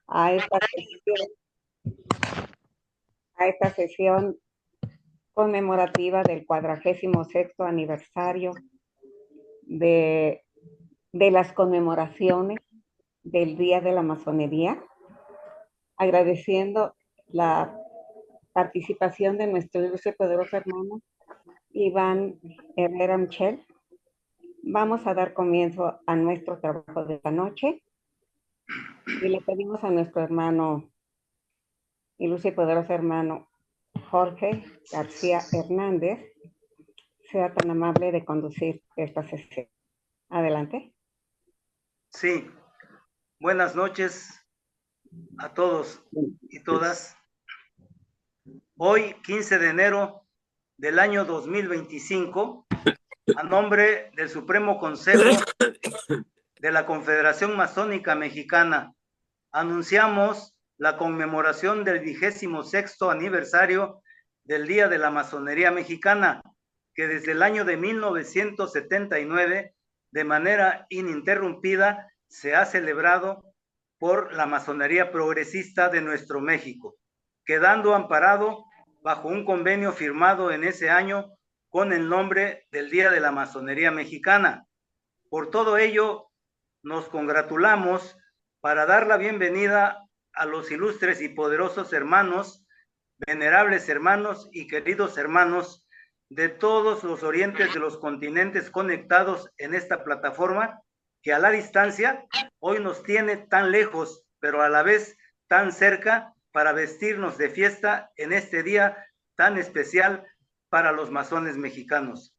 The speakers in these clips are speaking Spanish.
a esta sesión, a esta sesión conmemorativa del 46º aniversario de, de las conmemoraciones del Día de la Masonería, agradeciendo la participación de nuestro ilustre poderoso hermano Iván Herrera Michel. Vamos a dar comienzo a nuestro trabajo de esta noche y le pedimos a nuestro hermano, ilustre y poderoso hermano Jorge García Hernández, sea tan amable de conducir esta sesión. Adelante. Sí, buenas noches a todos y todas. Hoy, 15 de enero del año 2025, a nombre del Supremo Consejo de la Confederación Masónica Mexicana, anunciamos la conmemoración del 26º aniversario del Día de la Masonería Mexicana, que desde el año de 1979, de manera ininterrumpida, se ha celebrado por la masonería progresista de nuestro México, quedando amparado bajo un convenio firmado en ese año con el nombre del Día de la Masonería Mexicana. Por todo ello, nos congratulamos para dar la bienvenida a los ilustres y poderosos hermanos, venerables hermanos y queridos hermanos de todos los orientes de los continentes conectados en esta plataforma que a la distancia hoy nos tiene tan lejos, pero a la vez tan cerca para vestirnos de fiesta en este día tan especial para los masones mexicanos.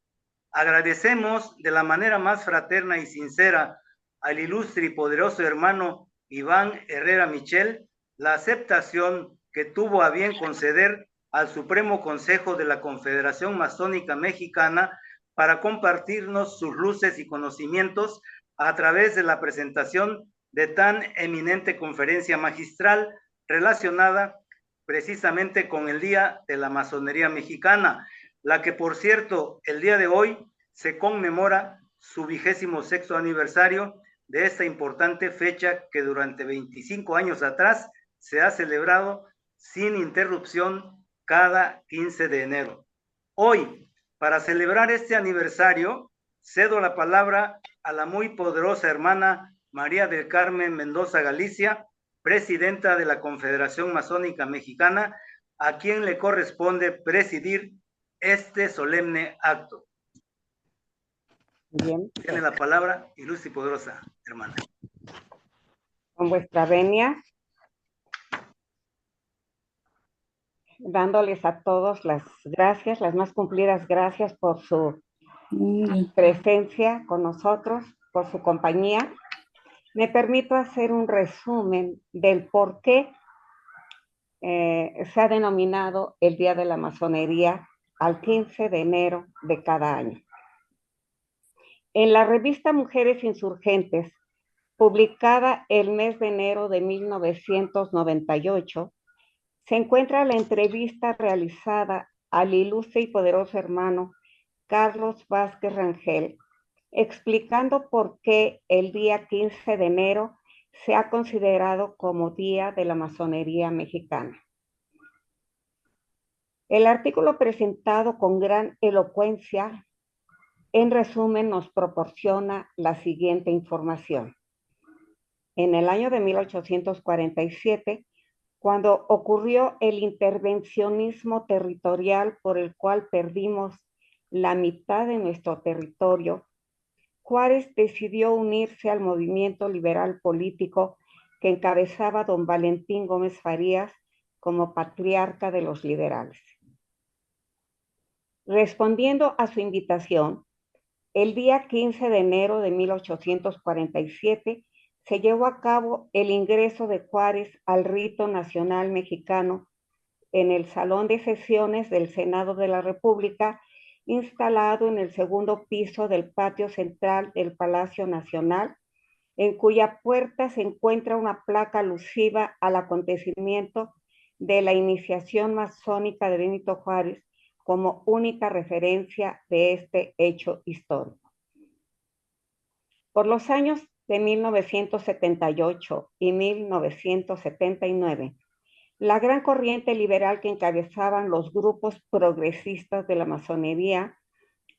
Agradecemos de la manera más fraterna y sincera al ilustre y poderoso hermano Iván Herrera Michel la aceptación que tuvo a bien conceder al Supremo Consejo de la Confederación Masónica Mexicana para compartirnos sus luces y conocimientos a través de la presentación de tan eminente conferencia magistral relacionada precisamente con el Día de la Masonería Mexicana, la que, por cierto, el día de hoy se conmemora su 26º aniversario de esta importante fecha que durante 25 años atrás se ha celebrado sin interrupción cada 15 de enero. Hoy, para celebrar este aniversario, cedo la palabra a la muy poderosa hermana María del Carmen Mendoza Galicia, presidenta de la Confederación Masónica Mexicana, a quien le corresponde presidir este solemne acto. Bien. Tiene la palabra, ilustre y poderosa hermana. Con vuestra venia, dándoles a todos las gracias, las más cumplidas gracias por su presencia con nosotros, por su compañía. Me permito hacer un resumen del por qué se ha denominado el Día de la Masonería al 15 de enero de cada año. En la revista Mujeres Insurgentes, publicada el mes de enero de 1998, se encuentra la entrevista realizada al ilustre y poderoso hermano Carlos Vázquez Rangel, explicando por qué el día 15 de enero se ha considerado como Día de la Masonería Mexicana. El artículo presentado con gran elocuencia, en resumen, nos proporciona la siguiente información. En el año de 1847, cuando ocurrió el intervencionismo territorial por el cual perdimos la mitad de nuestro territorio, Juárez decidió unirse al movimiento liberal político que encabezaba don Valentín Gómez Farías como patriarca de los liberales. Respondiendo a su invitación, el día 15 de enero de 1847 se llevó a cabo el ingreso de Juárez al rito nacional mexicano en el Salón de Sesiones del Senado de la República, instalado en el segundo piso del patio central del Palacio Nacional, en cuya puerta se encuentra una placa alusiva al acontecimiento de la iniciación masónica de Benito Juárez como única referencia de este hecho histórico. Por los años de 1978 y 1979, la gran corriente liberal que encabezaban los grupos progresistas de la masonería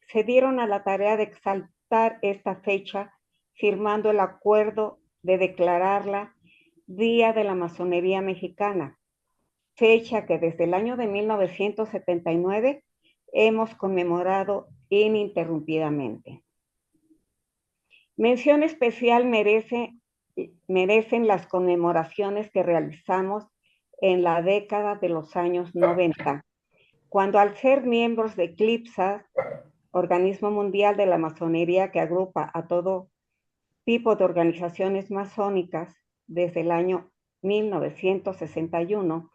se dieron a la tarea de exaltar esta fecha, firmando el acuerdo de declararla Día de la Masonería Mexicana, fecha que desde el año de 1979 hemos conmemorado ininterrumpidamente. Mención especial merecen las conmemoraciones que realizamos en la década de los años 90, cuando al ser miembros de CLIPSA, organismo mundial de la masonería que agrupa a todo tipo de organizaciones masónicas desde el año 1961,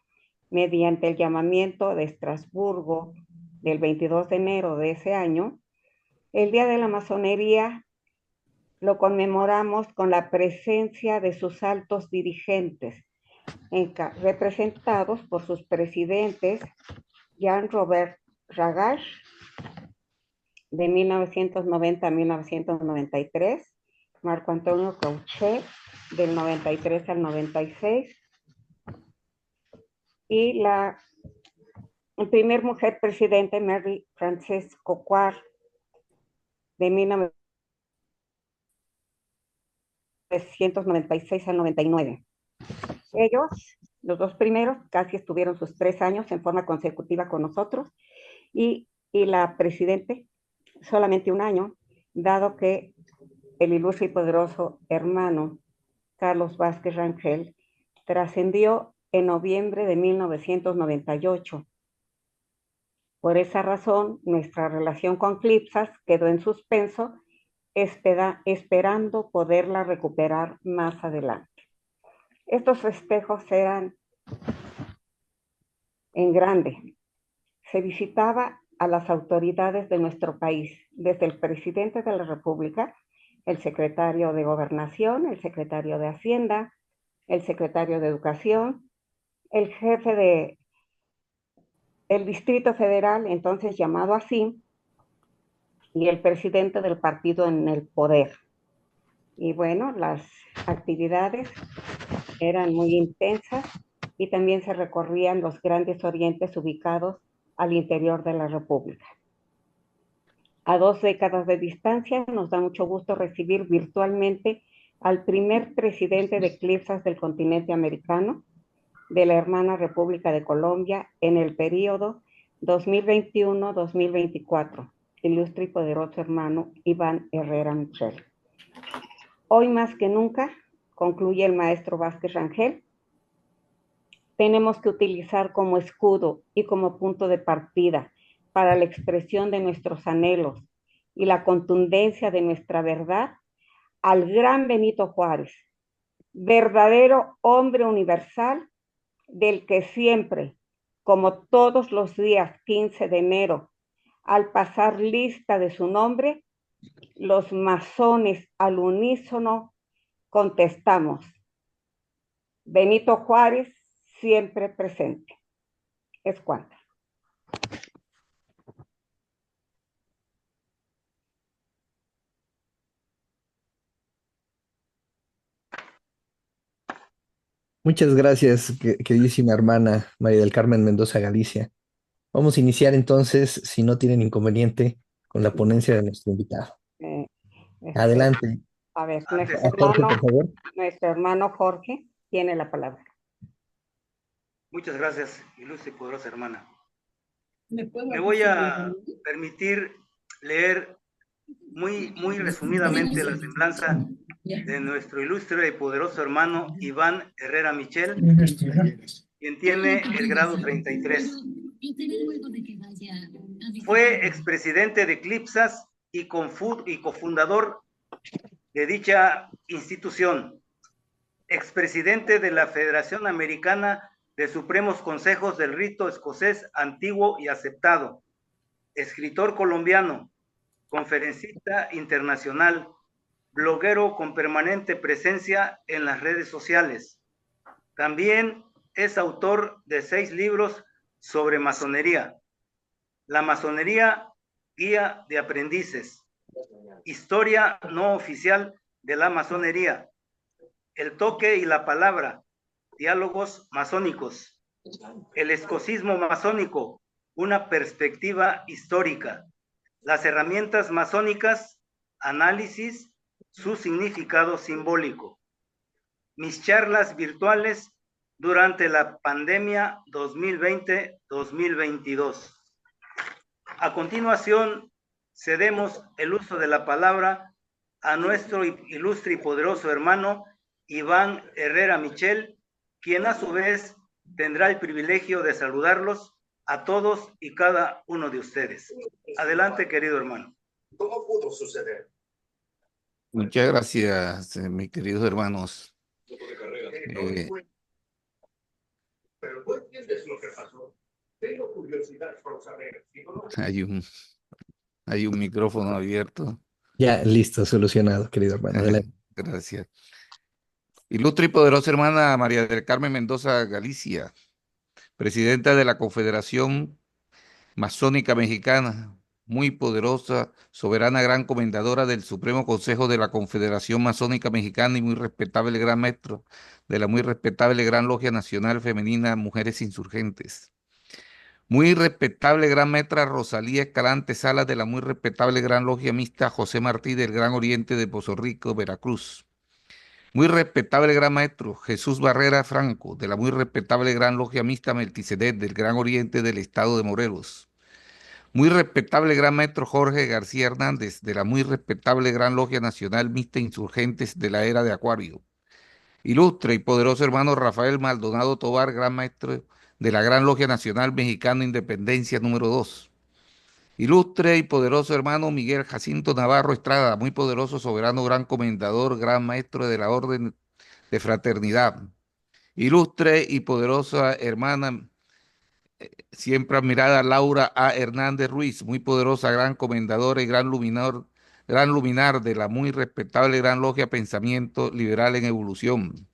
mediante el llamamiento de Estrasburgo del 22 de enero de ese año, el Día de la Masonería lo conmemoramos con la presencia de sus altos dirigentes, representados por sus presidentes Jean-Robert Ragache, de 1990 a 1993, Marco Antonio Cauchet, del 93 al 96, y la primer mujer presidente, Mary Frances Coquart, de 1996 al 99. Ellos, los dos primeros, casi estuvieron sus 3 años en forma consecutiva con nosotros, y la presidente solamente 1 año, dado que el ilustre y poderoso hermano Carlos Vázquez Rangel trascendió en noviembre de 1998. Por esa razón, nuestra relación con CLIPSAS quedó en suspenso, esperando poderla recuperar más adelante. Estos festejos eran en grande. Se visitaba a las autoridades de nuestro país, desde el presidente de la República, el secretario de Gobernación, el secretario de Hacienda, el secretario de Educación, el jefe del Distrito Federal, entonces llamado así, y el presidente del partido en el poder. Y bueno, las actividades eran muy intensas y también se recorrían los grandes orientes ubicados al interior de la República. A 2 décadas de distancia, nos da mucho gusto recibir virtualmente al primer presidente de CLIPSAS del continente americano, de la hermana República de Colombia, en el periodo 2021-2024, ilustre y poderoso hermano Iván Herrera Michel. Hoy más que nunca, concluye el maestro Vázquez Rangel, tenemos que utilizar como escudo y como punto de partida para la expresión de nuestros anhelos y la contundencia de nuestra verdad al gran Benito Juárez, verdadero hombre universal del que siempre, como todos los días 15 de enero, al pasar lista de su nombre, los masones al unísono contestamos: Benito Juárez siempre presente. Es cuanto. Muchas gracias, queridísima hermana María del Carmen Mendoza Galicia. Vamos a iniciar entonces, si no tienen inconveniente, con la ponencia de nuestro invitado. Adelante. A ver, Jorge, por favor. Nuestro hermano Jorge tiene la palabra. Muchas gracias, ilustre y poderosa hermana. Me voy a permitir leer muy resumidamente la semblanza de nuestro ilustre y poderoso hermano Iván Herrera Michel, quien tiene el grado 33. Fue expresidente de CLIPSAS y cofundador de dicha institución, expresidente de la Federación Americana de Supremos Consejos del Rito Escocés Antiguo y Aceptado, escritor colombiano, conferencista internacional, bloguero con permanente presencia en las redes sociales. También es autor de 6 libros sobre masonería: La masonería, guía de aprendices; Historia no oficial de la masonería, el toque y la palabra, diálogos masónicos, el escocismo masónico, una perspectiva histórica, las herramientas masónicas, análisis, su significado simbólico. Mis charlas virtuales durante la pandemia 2020-2022. A continuación, cedemos el uso de la palabra a nuestro ilustre y poderoso hermano Iván Herrera Michel, quien a su vez tendrá el privilegio de saludarlos a todos y cada uno de ustedes. Adelante, querido hermano. ¿Cómo pudo suceder? Muchas gracias, mis queridos hermanos. Pero no entiendes lo que pasó. Tengo curiosidad por saber. Hay un micrófono abierto. Ya, listo, solucionado, querido hermano. Adelante. Gracias. Ilustre y poderosa hermana María del Carmen Mendoza Galicia, presidenta de la Confederación Masónica Mexicana, muy poderosa, soberana, gran comendadora del Supremo Consejo de la Confederación Masónica Mexicana y muy respetable gran maestro de la muy respetable Gran Logia Nacional Femenina Mujeres Insurgentes. Muy respetable gran maestra Rosalía Escalante Salas de la muy respetable Gran Logia Mixta José Martí del Gran Oriente de Pozo Rico, Veracruz. Muy respetable gran maestro Jesús Barrera Franco de la muy respetable Gran Logia Mixta Melquisedec del Gran Oriente del Estado de Morelos. Muy respetable gran maestro Jorge García Hernández de la muy respetable Gran Logia Nacional Mixta Insurgentes de la Era de Acuario. Ilustre y poderoso hermano Rafael Maldonado Tobar, gran maestro de la Gran Logia Nacional Mexicana Independencia número 2. Ilustre y poderoso hermano Miguel Jacinto Navarro Estrada, muy poderoso soberano gran comendador, gran maestro de la Orden de Fraternidad. Ilustre y poderosa hermana siempre admirada Laura A. Hernández Ruiz, muy poderosa gran comendadora y gran luminar de la muy respetable Gran Logia Pensamiento Liberal en Evolución.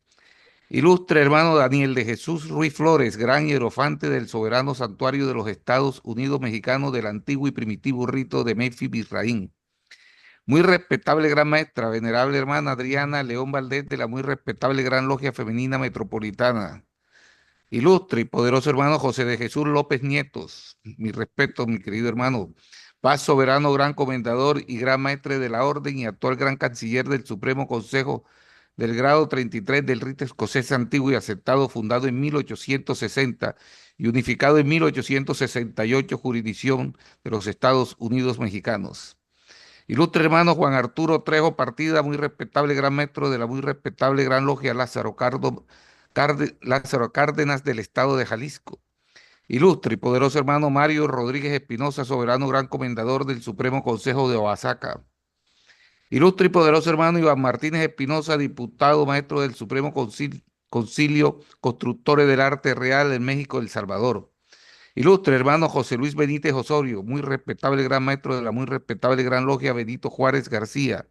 Ilustre hermano Daniel de Jesús Ruiz Flores, gran hierofante del soberano santuario de los Estados Unidos Mexicanos del antiguo y primitivo rito de Memphis Misraín. Muy respetable gran maestra, venerable hermana Adriana León Valdés de la muy respetable Gran Logia Femenina Metropolitana. Ilustre y poderoso hermano José de Jesús López Nietos, mi respeto, mi querido hermano, paz soberano, gran comendador y gran maestre de la orden y actual gran canciller del Supremo Consejo del grado 33 del rito escocés antiguo y aceptado, fundado en 1860 y unificado en 1868, jurisdicción de los Estados Unidos mexicanos. Ilustre hermano Juan Arturo Trejo Partida, muy respetable gran maestro de la muy respetable Gran Logia Lázaro Cárdenas del Estado de Jalisco. Ilustre y poderoso hermano Mario Rodríguez Espinosa, soberano gran comendador del Supremo Consejo de Oaxaca. Ilustre y poderoso hermano Iván Martínez Espinosa, diputado maestro del Supremo Concilio Constructores del Arte Real en México, El Salvador. Ilustre hermano José Luis Benítez Osorio, muy respetable gran maestro de la muy respetable Gran Logia Benito Juárez García,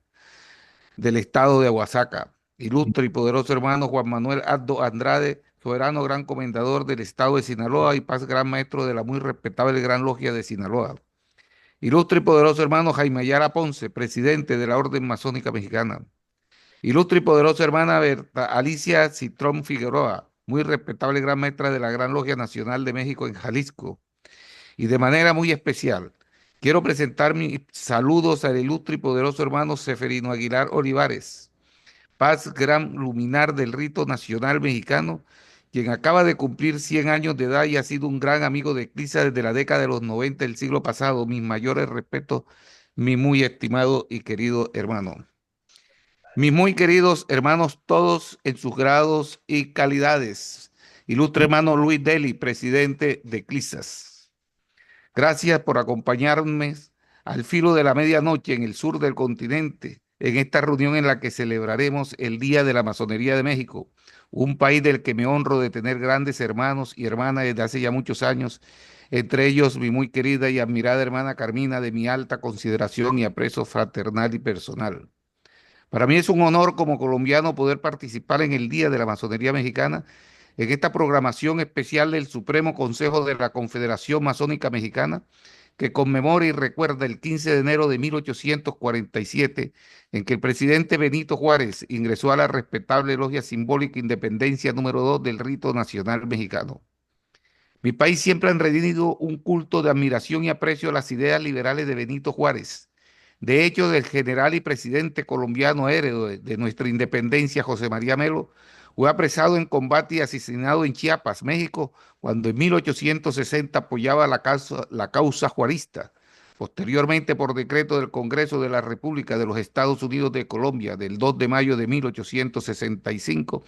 del Estado de Oaxaca. Ilustre y poderoso hermano Juan Manuel Aldo Andrade, soberano gran comendador del Estado de Sinaloa y paz gran maestro de la muy respetable Gran Logia de Sinaloa. Ilustre y poderoso hermano Jaime Ayala Ponce, presidente de la Orden Masónica Mexicana. Ilustre y poderosa hermana Berta Alicia Citrón Figueroa, muy respetable gran maestra de la Gran Logia Nacional de México en Jalisco. Y de manera muy especial, quiero presentar mis saludos al ilustre y poderoso hermano Seferino Aguilar Olivares, paz gran luminar del rito nacional mexicano, quien acaba de cumplir 100 años de edad y ha sido un gran amigo de Eclipse desde la década de los 90 del siglo pasado. Mis mayores respetos, mi muy estimado y querido hermano. Mis muy queridos hermanos, todos en sus grados y calidades. Ilustre hermano Luis Deli, presidente de Eclipse. Gracias por acompañarme al filo de la medianoche en el sur del continente, en esta reunión en la que celebraremos el Día de la Masonería de México, un país del que me honro de tener grandes hermanos y hermanas desde hace ya muchos años, entre ellos mi muy querida y admirada hermana Carmina, de mi alta consideración y aprecio fraternal y personal. Para mí es un honor como colombiano poder participar en el Día de la Masonería Mexicana, en esta programación especial del Supremo Consejo de la Confederación Masónica Mexicana, que conmemora y recuerda el 15 de enero de 1847, en que el presidente Benito Juárez ingresó a la respetable logia simbólica Independencia número 2 del rito nacional mexicano. Mi país siempre ha rendido un culto de admiración y aprecio a las ideas liberales de Benito Juárez. De hecho, del general y presidente colombiano héroe de nuestra independencia, José María Melo, fue apresado en combate y asesinado en Chiapas, México, cuando en 1860 apoyaba la causa juarista. Posteriormente, por decreto del Congreso de la República de los Estados Unidos de Colombia, del 2 de mayo de 1865,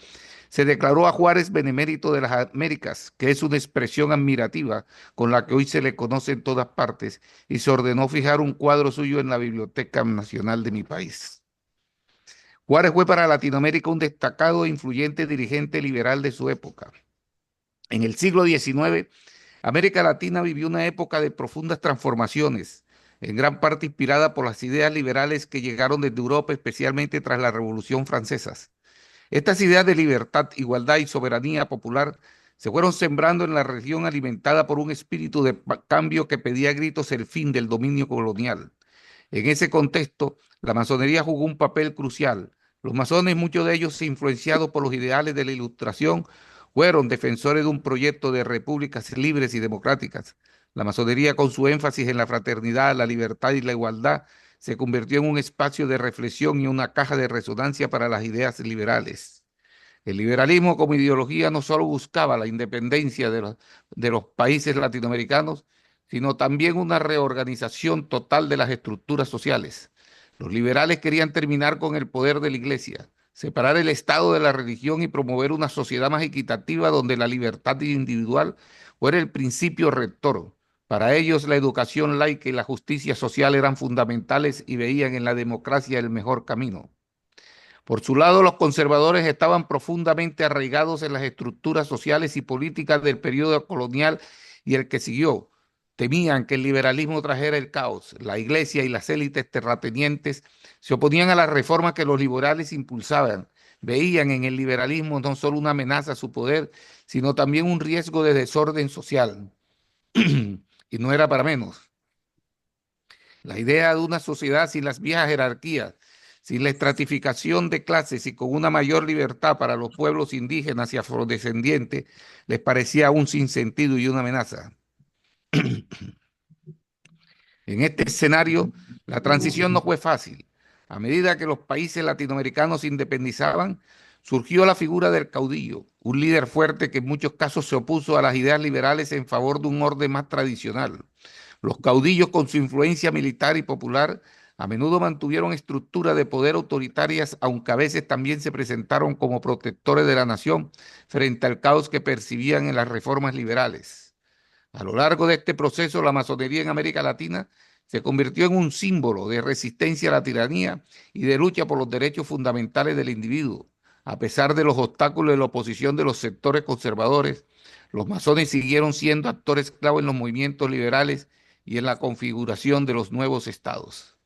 se declaró a Juárez benemérito de las Américas, que es una expresión admirativa con la que hoy se le conoce en todas partes, y se ordenó fijar un cuadro suyo en la Biblioteca Nacional de mi país. Juárez fue para Latinoamérica un destacado e influyente dirigente liberal de su época. En el siglo XIX, América Latina vivió una época de profundas transformaciones, en gran parte inspirada por las ideas liberales que llegaron desde Europa, especialmente tras la Revolución Francesa. Estas ideas de libertad, igualdad y soberanía popular se fueron sembrando en la región, alimentada por un espíritu de cambio que pedía a gritos el fin del dominio colonial. En ese contexto, la masonería jugó un papel crucial. Los masones, muchos de ellos influenciados por los ideales de la Ilustración, fueron defensores de un proyecto de repúblicas libres y democráticas. La masonería, con su énfasis en la fraternidad, la libertad y la igualdad, se convirtió en un espacio de reflexión y una caja de resonancia para las ideas liberales. El liberalismo como ideología no solo buscaba la independencia de los países latinoamericanos, sino también una reorganización total de las estructuras sociales. Los liberales querían terminar con el poder de la Iglesia, separar el Estado de la religión y promover una sociedad más equitativa donde la libertad individual fuera el principio rector. Para ellos, la educación laica y la justicia social eran fundamentales y veían en la democracia el mejor camino. Por su lado, los conservadores estaban profundamente arraigados en las estructuras sociales y políticas del periodo colonial y el que siguió. Temían que el liberalismo trajera el caos. La Iglesia y las élites terratenientes se oponían a las reformas que los liberales impulsaban. Veían en el liberalismo no solo una amenaza a su poder, sino también un riesgo de desorden social. Y no era para menos. La idea de una sociedad sin las viejas jerarquías, sin la estratificación de clases y con una mayor libertad para los pueblos indígenas y afrodescendientes, les parecía un sinsentido y una amenaza. En este escenario, la transición no fue fácil. A medida que los países latinoamericanos se independizaban, surgió la figura del caudillo, un líder fuerte que en muchos casos se opuso a las ideas liberales en favor de un orden más tradicional. Los caudillos, con su influencia militar y popular, a menudo mantuvieron estructuras de poder autoritarias, aunque a veces también se presentaron como protectores de la nación frente al caos que percibían en las reformas liberales. A lo largo de este proceso, la masonería en América Latina se convirtió en un símbolo de resistencia a la tiranía y de lucha por los derechos fundamentales del individuo. A pesar de los obstáculos de la oposición de los sectores conservadores, los masones siguieron siendo actores clave en los movimientos liberales y en la configuración de los nuevos estados.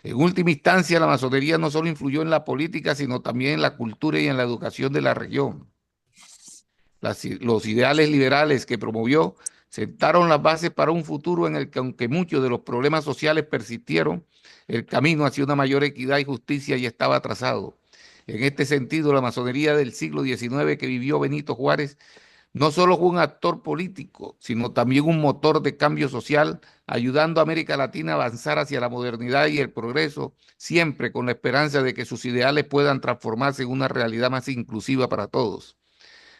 En última instancia, la masonería no solo influyó en la política, sino también en la cultura y en la educación de la región. Los ideales liberales que promovió sentaron las bases para un futuro en el que, aunque muchos de los problemas sociales persistieron, el camino hacia una mayor equidad y justicia ya estaba trazado. En este sentido, la masonería del siglo XIX que vivió Benito Juárez no solo fue un actor político, sino también un motor de cambio social, ayudando a América Latina a avanzar hacia la modernidad y el progreso, siempre con la esperanza de que sus ideales puedan transformarse en una realidad más inclusiva para todos.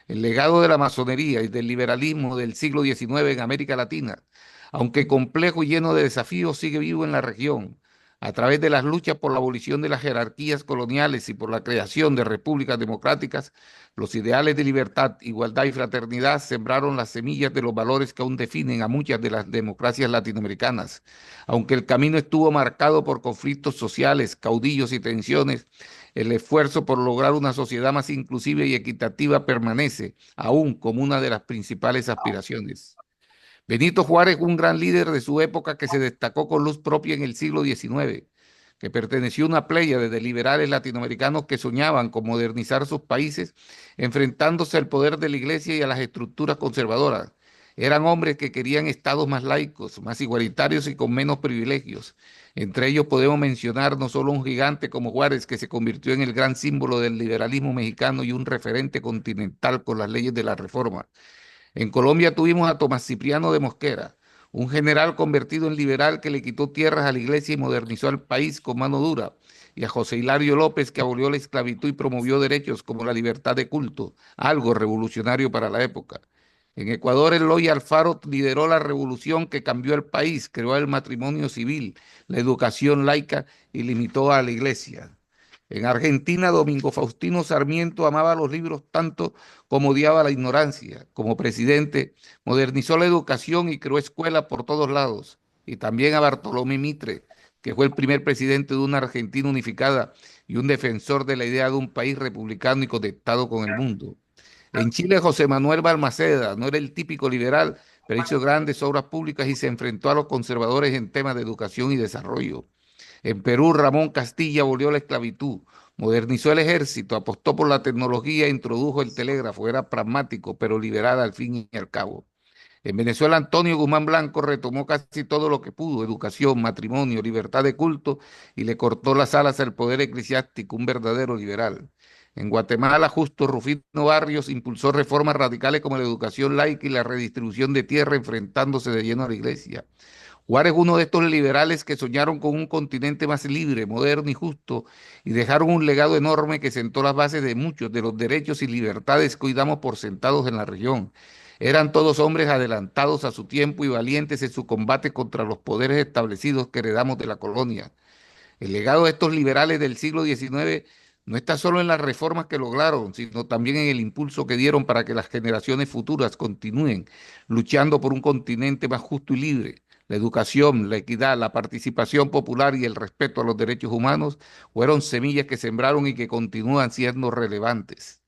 El legado de la masonería y del liberalismo del siglo XIX en América Latina, aunque complejo y lleno de desafíos, sigue vivo en la región. A través de las luchas por la abolición de las jerarquías coloniales y por la creación de repúblicas democráticas, los ideales de libertad, igualdad y fraternidad sembraron las semillas de los valores que aún definen a muchas de las democracias latinoamericanas. Aunque el camino estuvo marcado por conflictos sociales, caudillos y tensiones, el esfuerzo por lograr una sociedad más inclusiva y equitativa permanece aún como una de las principales aspiraciones. Benito Juárez fue un gran líder de su época que se destacó con luz propia en el siglo XIX, que perteneció a una pléyade de liberales latinoamericanos que soñaban con modernizar sus países, enfrentándose al poder de la Iglesia y a las estructuras conservadoras. Eran hombres que querían estados más laicos, más igualitarios y con menos privilegios. Entre ellos podemos mencionar no solo un gigante como Juárez, que se convirtió en el gran símbolo del liberalismo mexicano y un referente continental con las leyes de la Reforma. En Colombia tuvimos a Tomás Cipriano de Mosquera, un general convertido en liberal que le quitó tierras a la iglesia y modernizó al país con mano dura, y a José Hilario López, que abolió la esclavitud y promovió derechos como la libertad de culto, algo revolucionario para la época. En Ecuador, Eloy Alfaro lideró la revolución que cambió el país, creó el matrimonio civil, la educación laica y limitó a la iglesia. En Argentina, Domingo Faustino Sarmiento amaba los libros tanto como odiaba la ignorancia. Como presidente, modernizó la educación y creó escuelas por todos lados. Y también a Bartolomé Mitre, que fue el primer presidente de una Argentina unificada y un defensor de la idea de un país republicano y conectado con el mundo. En Chile, José Manuel Balmaceda no era el típico liberal, pero hizo grandes obras públicas y se enfrentó a los conservadores en temas de educación y desarrollo. En Perú, Ramón Castilla abolió la esclavitud, modernizó el ejército, apostó por la tecnología, introdujo el telégrafo, era pragmático, pero liberal al fin y al cabo. En Venezuela, Antonio Guzmán Blanco retomó casi todo lo que pudo, educación, matrimonio, libertad de culto, y le cortó las alas al poder eclesiástico, un verdadero liberal. En Guatemala, Justo Rufino Barrios impulsó reformas radicales como la educación laica y la redistribución de tierra, enfrentándose de lleno a la iglesia. Juárez es uno de estos liberales que soñaron con un continente más libre, moderno y justo, y dejaron un legado enorme que sentó las bases de muchos de los derechos y libertades que hoy damos por sentados en la región. Eran todos hombres adelantados a su tiempo y valientes en su combate contra los poderes establecidos que heredamos de la colonia. El legado de estos liberales del siglo XIX no está solo en las reformas que lograron, sino también en el impulso que dieron para que las generaciones futuras continúen luchando por un continente más justo y libre. La educación, la equidad, la participación popular y el respeto a los derechos humanos fueron semillas que sembraron y que continúan siendo relevantes.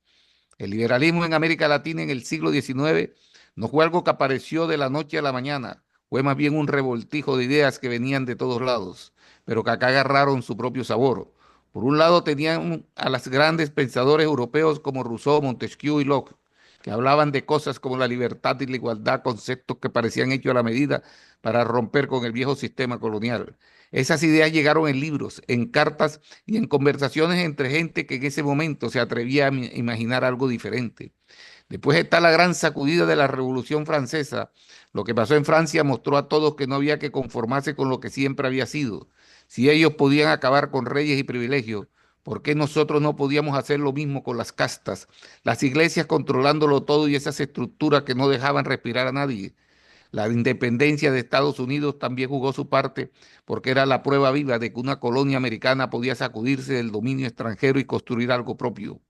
El liberalismo en América Latina en el siglo XIX no fue algo que apareció de la noche a la mañana, fue más bien un revoltijo de ideas que venían de todos lados, pero que acá agarraron su propio sabor. Por un lado tenían a los grandes pensadores europeos como Rousseau, Montesquieu y Locke, que hablaban de cosas como la libertad y la igualdad, conceptos que parecían hechos a la medida para romper con el viejo sistema colonial. Esas ideas llegaron en libros, en cartas y en conversaciones entre gente que en ese momento se atrevía a imaginar algo diferente. Después está la gran sacudida de la Revolución Francesa. Lo que pasó en Francia mostró a todos que no había que conformarse con lo que siempre había sido. Si ellos podían acabar con reyes y privilegios, ¿por qué nosotros no podíamos hacer lo mismo con las castas, las iglesias controlándolo todo y esas estructuras que no dejaban respirar a nadie? La independencia de Estados Unidos también jugó su parte porque era la prueba viva de que una colonia americana podía sacudirse del dominio extranjero y construir algo propio.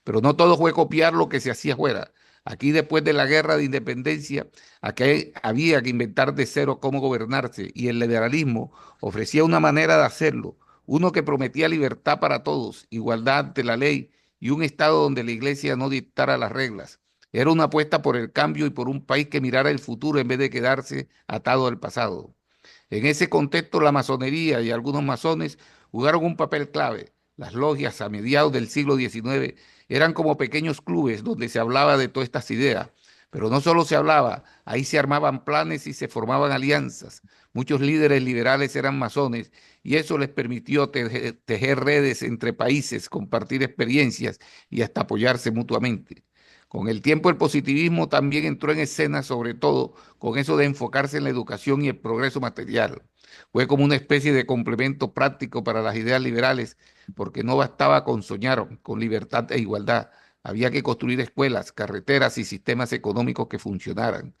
Pero no todo fue copiar lo que se hacía afuera. Aquí, después de la guerra de independencia, aquí había que inventar de cero cómo gobernarse, y el liberalismo ofrecía una manera de hacerlo, uno que prometía libertad para todos, igualdad ante la ley y un Estado donde la iglesia no dictara las reglas. Era una apuesta por el cambio y por un país que mirara el futuro en vez de quedarse atado al pasado. En ese contexto, la masonería y algunos masones jugaron un papel clave. Las logias a mediados del siglo XIX eran como pequeños clubes donde se hablaba de todas estas ideas. Pero no solo se hablaba, ahí se armaban planes y se formaban alianzas. Muchos líderes liberales eran masones y eso les permitió tejer redes entre países, compartir experiencias y hasta apoyarse mutuamente. Con el tiempo el positivismo también entró en escena, sobre todo con eso de enfocarse en la educación y el progreso material. Fue como una especie de complemento práctico para las ideas liberales, porque no bastaba con soñar con libertad e igualdad, había que construir escuelas, carreteras y sistemas económicos que funcionaran.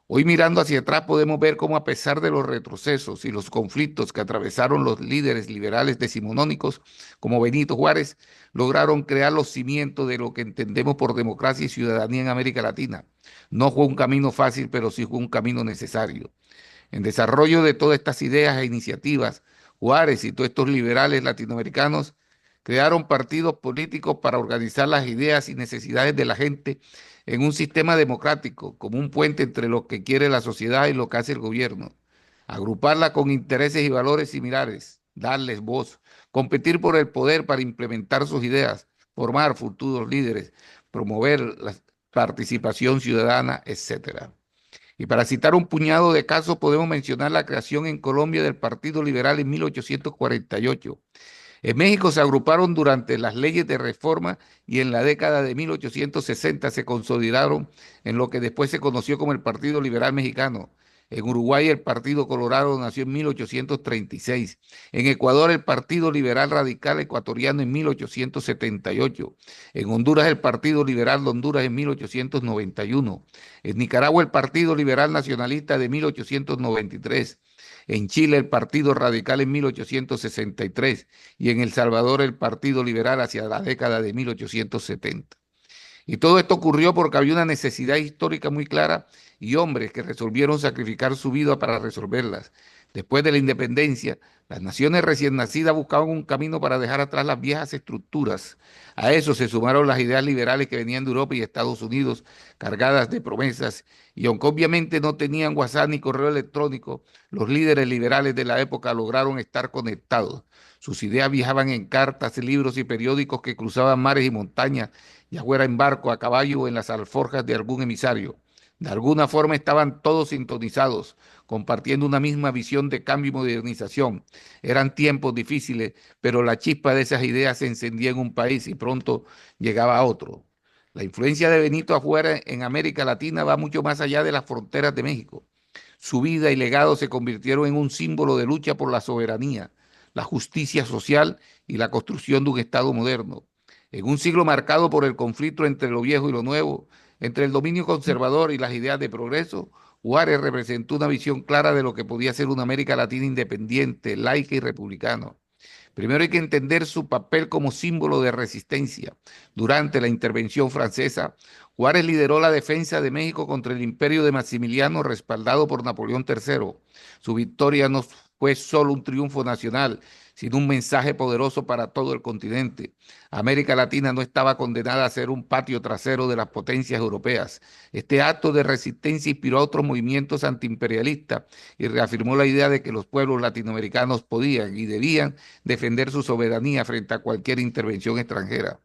Hoy mirando hacia atrás podemos ver cómo a pesar de los retrocesos y los conflictos que atravesaron los líderes liberales decimonónicos como Benito Juárez, lograron crear los cimientos de lo que entendemos por democracia y ciudadanía en América Latina. No fue un camino fácil, pero sí fue un camino necesario. En desarrollo de todas estas ideas e iniciativas, Juárez y todos estos liberales latinoamericanos crearon partidos políticos para organizar las ideas y necesidades de la gente en un sistema democrático, como un puente entre lo que quiere la sociedad y lo que hace el gobierno. Agruparla con intereses y valores similares, darles voz, competir por el poder para implementar sus ideas, formar futuros líderes, promover la participación ciudadana, etcétera. Y para citar un puñado de casos, podemos mencionar la creación en Colombia del Partido Liberal en 1848. En México se agruparon durante las leyes de reforma y en la década de 1860 se consolidaron en lo que después se conoció como el Partido Liberal Mexicano. En Uruguay el Partido Colorado nació en 1836. En Ecuador el Partido Liberal Radical Ecuatoriano en 1878. En Honduras el Partido Liberal de Honduras en 1891. En Nicaragua el Partido Liberal Nacionalista de 1893. En Chile el Partido Radical en 1863 y en El Salvador el Partido Liberal hacia la década de 1870. Y todo esto ocurrió porque había una necesidad histórica muy clara y hombres que resolvieron sacrificar su vida para resolverlas. Después de la independencia, las naciones recién nacidas buscaban un camino para dejar atrás las viejas estructuras. A eso se sumaron las ideas liberales que venían de Europa y Estados Unidos, cargadas de promesas, y aunque obviamente no tenían WhatsApp ni correo electrónico, los líderes liberales de la época lograron estar conectados. Sus ideas viajaban en cartas, libros y periódicos que cruzaban mares y montañas, ya fuera en barco, a caballo o en las alforjas de algún emisario. De alguna forma estaban todos sintonizados, compartiendo una misma visión de cambio y modernización. Eran tiempos difíciles, pero la chispa de esas ideas se encendía en un país y pronto llegaba a otro. La influencia de Benito afuera en América Latina va mucho más allá de las fronteras de México. Su vida y legado se convirtieron en un símbolo de lucha por la soberanía, la justicia social y la construcción de un Estado moderno. En un siglo marcado por el conflicto entre lo viejo y lo nuevo, entre el dominio conservador y las ideas de progreso, Juárez representó una visión clara de lo que podía ser una América Latina independiente, laica y republicana. Primero hay que entender su papel como símbolo de resistencia. Durante la intervención francesa, Juárez lideró la defensa de México contra el imperio de Maximiliano, respaldado por Napoleón III. Su victoria no fue solo un triunfo nacional, sino un mensaje poderoso para todo el continente. América Latina no estaba condenada a ser un patio trasero de las potencias europeas. Este acto de resistencia inspiró a otros movimientos antiimperialistas y reafirmó la idea de que los pueblos latinoamericanos podían y debían defender su soberanía frente a cualquier intervención extranjera.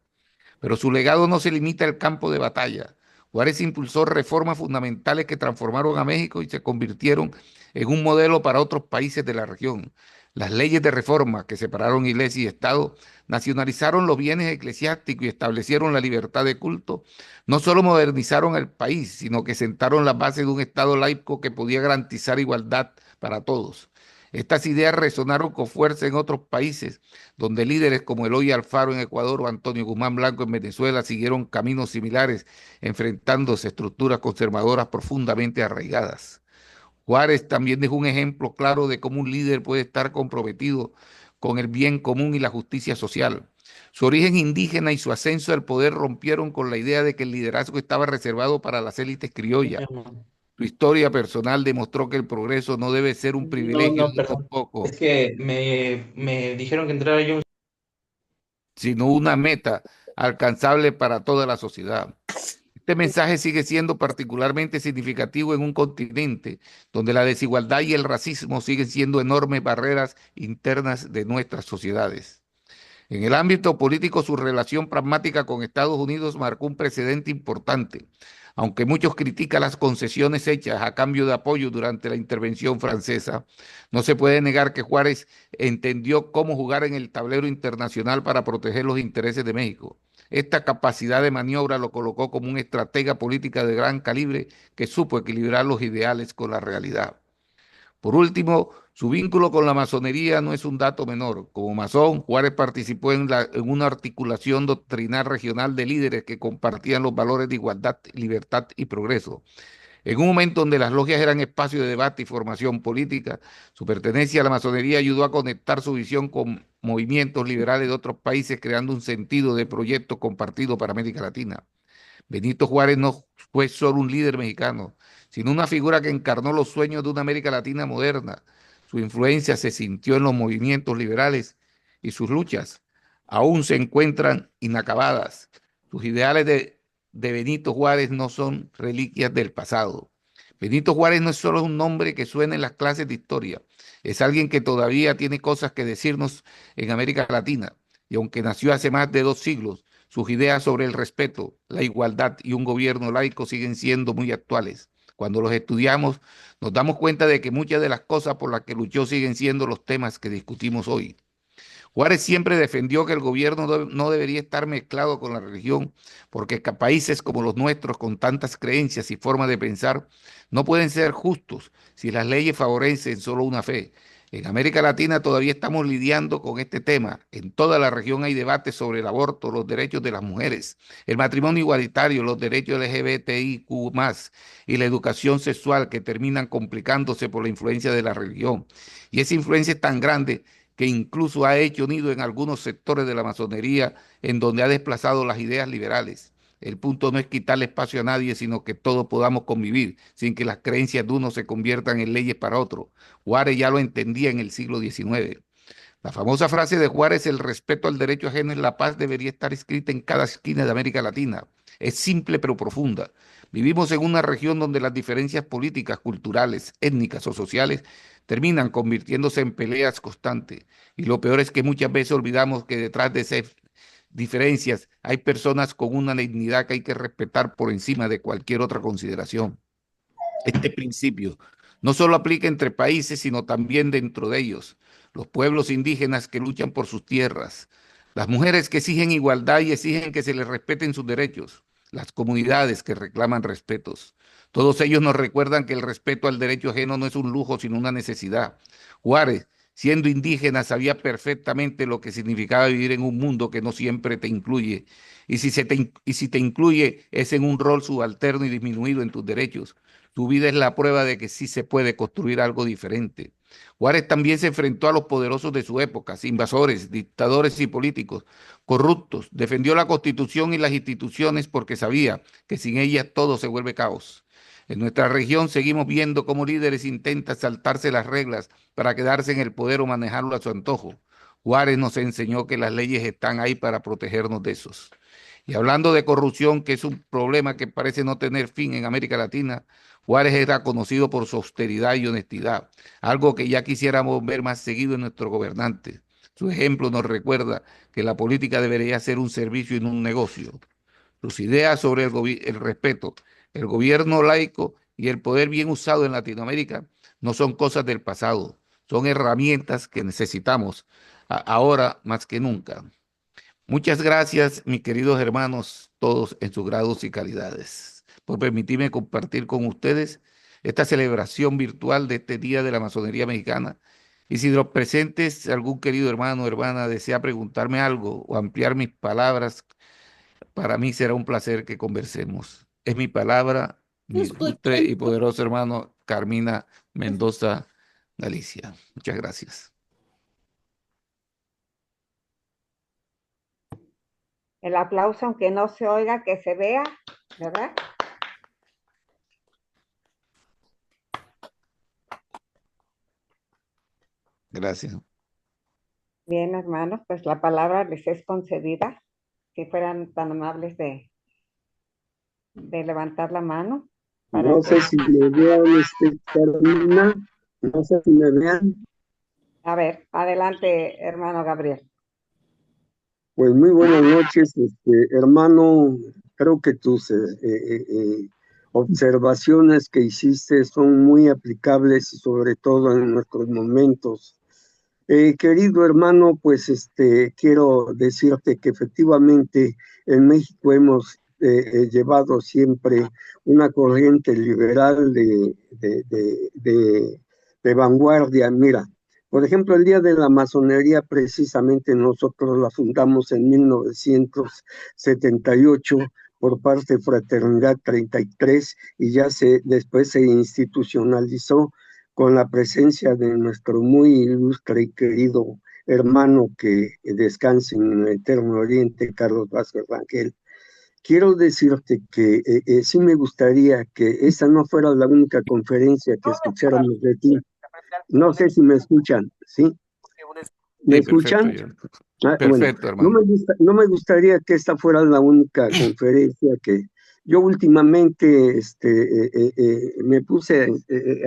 Pero su legado no se limita al campo de batalla. Juárez impulsó reformas fundamentales que transformaron a México y se convirtieron en un modelo para otros países de la región. Las leyes de reforma que separaron iglesia y Estado, nacionalizaron los bienes eclesiásticos y establecieron la libertad de culto, no solo modernizaron el país, sino que sentaron las bases de un Estado laico que podía garantizar igualdad para todos. Estas ideas resonaron con fuerza en otros países, donde líderes como Eloy Alfaro en Ecuador o Antonio Guzmán Blanco en Venezuela siguieron caminos similares, enfrentándose a estructuras conservadoras profundamente arraigadas. Juárez también dejó un ejemplo claro de cómo un líder puede estar comprometido con el bien común y la justicia social. Su origen indígena y su ascenso al poder rompieron con la idea de que el liderazgo estaba reservado para las élites criollas. Su historia personal demostró que el progreso no debe ser un No, privilegio no, de unos perdón. pocos, Es que me dijeron que entrara yo. sino una meta alcanzable para toda la sociedad. Este mensaje sigue siendo particularmente significativo en un continente donde la desigualdad y el racismo siguen siendo enormes barreras internas de nuestras sociedades. En el ámbito político, su relación pragmática con Estados Unidos marcó un precedente importante. Aunque muchos critican las concesiones hechas a cambio de apoyo durante la intervención francesa, no se puede negar que Juárez entendió cómo jugar en el tablero internacional para proteger los intereses de México. Esta capacidad de maniobra lo colocó como un estratega política de gran calibre que supo equilibrar los ideales con la realidad. Por último, su vínculo con la masonería no es un dato menor. Como masón, Juárez participó en una articulación doctrinal regional de líderes que compartían los valores de igualdad, libertad y progreso. En un momento donde las logias eran espacio de debate y formación política, su pertenencia a la masonería ayudó a conectar su visión con movimientos liberales de otros países, creando un sentido de proyecto compartido para América Latina. Benito Juárez no fue solo un líder mexicano, sino una figura que encarnó los sueños de una América Latina moderna. Su influencia se sintió en los movimientos liberales y sus luchas aún se encuentran inacabadas. Sus ideales de Benito Juárez no son reliquias del pasado. Benito Juárez no es solo un nombre que suena en las clases de historia, es alguien que todavía tiene cosas que decirnos en América Latina. Y aunque nació hace más de 2 siglos, sus ideas sobre el respeto, la igualdad y un gobierno laico siguen siendo muy actuales. Cuando los estudiamos, nos damos cuenta de que muchas de las cosas por las que luchó siguen siendo los temas que discutimos hoy. Juárez siempre defendió que el gobierno no debería estar mezclado con la religión, porque países como los nuestros, con tantas creencias y formas de pensar, no pueden ser justos si las leyes favorecen solo una fe. En América Latina todavía estamos lidiando con este tema. En toda la región hay debates sobre el aborto, los derechos de las mujeres, el matrimonio igualitario, los derechos LGBTIQ+, y la educación sexual que terminan complicándose por la influencia de la religión. Y esa influencia es tan grande que incluso ha hecho nido en algunos sectores de la masonería, en donde ha desplazado las ideas liberales. El punto no es quitarle espacio a nadie, sino que todos podamos convivir sin que las creencias de uno se conviertan en leyes para otro. Juárez ya lo entendía en el siglo XIX. La famosa frase de Juárez, el respeto al derecho ajeno es la paz, debería estar escrita en cada esquina de América Latina. Es simple pero profunda. Vivimos en una región donde las diferencias políticas, culturales, étnicas o sociales terminan convirtiéndose en peleas constantes. Y lo peor es que muchas veces olvidamos que detrás de esas diferencias hay personas con una dignidad que hay que respetar por encima de cualquier otra consideración. Este principio no solo aplica entre países, sino también dentro de ellos. Los pueblos indígenas que luchan por sus tierras, las mujeres que exigen igualdad y exigen que se les respeten sus derechos, las comunidades que reclaman respetos. Todos ellos nos recuerdan que el respeto al derecho ajeno no es un lujo, sino una necesidad. Juárez, siendo indígena, sabía perfectamente lo que significaba vivir en un mundo que no siempre te incluye. Y si te incluye, es en un rol subalterno y disminuido en tus derechos. Tu vida es la prueba de que sí se puede construir algo diferente. Juárez también se enfrentó a los poderosos de su época, invasores, dictadores y políticos corruptos. Defendió la Constitución y las instituciones porque sabía que sin ellas todo se vuelve caos. En nuestra región seguimos viendo cómo líderes intentan saltarse las reglas para quedarse en el poder o manejarlo a su antojo. Juárez nos enseñó que las leyes están ahí para protegernos de esos. Y hablando de corrupción, que es un problema que parece no tener fin en América Latina, Juárez era conocido por su austeridad y honestidad, algo que ya quisiéramos ver más seguido en nuestros gobernantes. Su ejemplo nos recuerda que la política debería ser un servicio y no un negocio. Sus ideas sobre el respeto, el gobierno laico y el poder bien usado en Latinoamérica no son cosas del pasado, son herramientas que necesitamos ahora más que nunca. Muchas gracias, mis queridos hermanos, todos en sus grados y calidades, por permitirme compartir con ustedes esta celebración virtual de este Día de la Masonería Mexicana. Y si de los presentes algún querido hermano o hermana desea preguntarme algo o ampliar mis palabras, para mí será un placer que conversemos. Es mi palabra, mi ilustre y poderoso hermano Carmina Mendoza Galicia. Muchas gracias. El aplauso, aunque no se oiga, que se vea, ¿verdad? Gracias. Bien, hermanos, pues la palabra les es concedida. Si fueran tan amables de levantar la mano. No sé si me vean, Carmina, no sé si me vean. A ver, adelante, hermano Gabriel. Pues muy buenas noches, hermano. Creo que tus observaciones que hiciste son muy aplicables, sobre todo en nuestros momentos. Querido hermano, pues quiero decirte que efectivamente en México hemos llevado siempre una corriente liberal de vanguardia. Mira, por ejemplo, el Día de la Masonería, precisamente nosotros la fundamos en 1978 por parte de Fraternidad 33 y ya después se institucionalizó con la presencia de nuestro muy ilustre y querido hermano que descanse en el eterno oriente, Carlos Vázquez Rangel. Quiero decirte que sí me gustaría que esa no fuera la única conferencia que escucháramos de ti. No sé si me escuchan, ¿sí? ¿Me escuchan? Perfecto, Bueno, hermano. no me gustaría que esta fuera la única conferencia que Yo últimamente me puse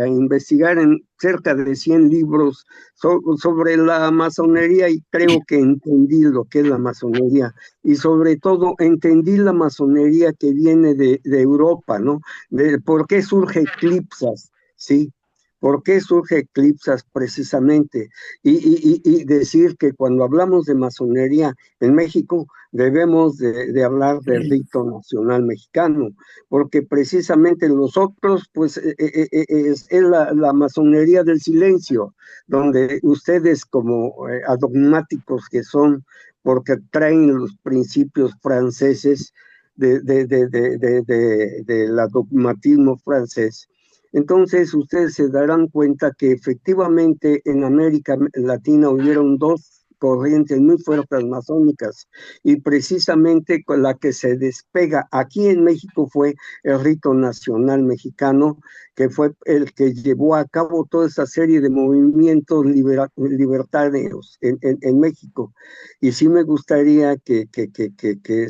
a investigar en cerca de 100 libros sobre la masonería y creo que entendí lo que es la masonería y sobre todo entendí la masonería que viene de Europa, ¿no? De por qué surge Eclipsas, ¿sí? ¿Por qué surge Eclipsas precisamente? Y decir que cuando hablamos de masonería en México, debemos de hablar del rito nacional mexicano, porque precisamente los otros, pues es la masonería del silencio, donde ustedes como adogmáticos que son, porque traen los principios franceses del dogmatismo francés. Entonces ustedes se darán cuenta que efectivamente en América Latina hubieron dos corrientes muy fuertes masónicas y precisamente con la que se despega aquí en México fue el rito nacional mexicano, que fue el que llevó a cabo toda esa serie de movimientos libertarios en México. Y sí me gustaría que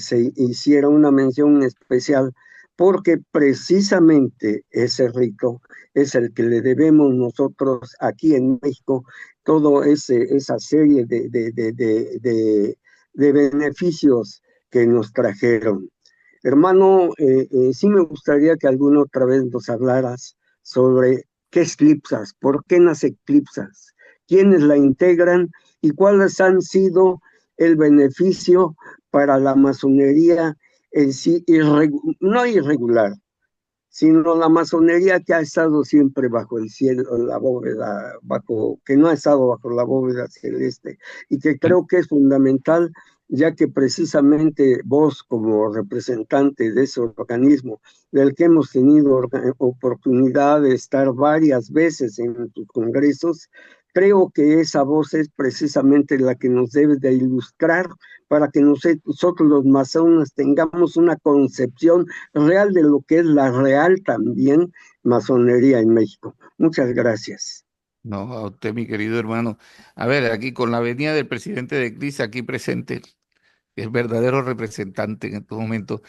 se hiciera una mención especial porque precisamente ese rito es el que le debemos nosotros aquí en México toda esa serie de beneficios que nos trajeron. Hermano, sí me gustaría que alguna otra vez nos hablaras sobre qué es Clipsas, por qué nace Clipsas, quiénes la integran y cuáles han sido el beneficio para la masonería en sí, no irregular, sino la masonería que ha estado siempre bajo el cielo, la bóveda, que no ha estado bajo la bóveda celeste, y que creo que es fundamental, ya que precisamente vos, como representante de ese organismo, del que hemos tenido oportunidad de estar varias veces en tus congresos, creo que esa voz es precisamente la que nos debe de ilustrar para que nosotros los masones tengamos una concepción real de lo que es la real también masonería en México. Muchas gracias. No, a usted, mi querido hermano. A ver, aquí con la venida del presidente de CRIS aquí presente, el verdadero representante en estos momentos.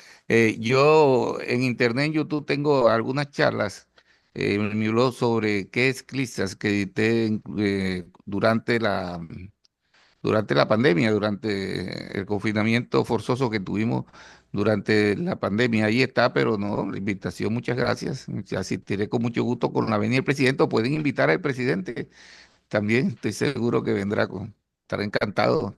Yo en internet, en YouTube, tengo algunas charlas en mi blog sobre qué es CLISAS que edité durante la pandemia, durante el confinamiento forzoso que tuvimos durante la pandemia. Ahí está, pero no, la invitación, muchas gracias. Asistiré con mucho gusto con la venida del presidente, o pueden invitar al presidente también, estoy seguro que vendrá estará encantado.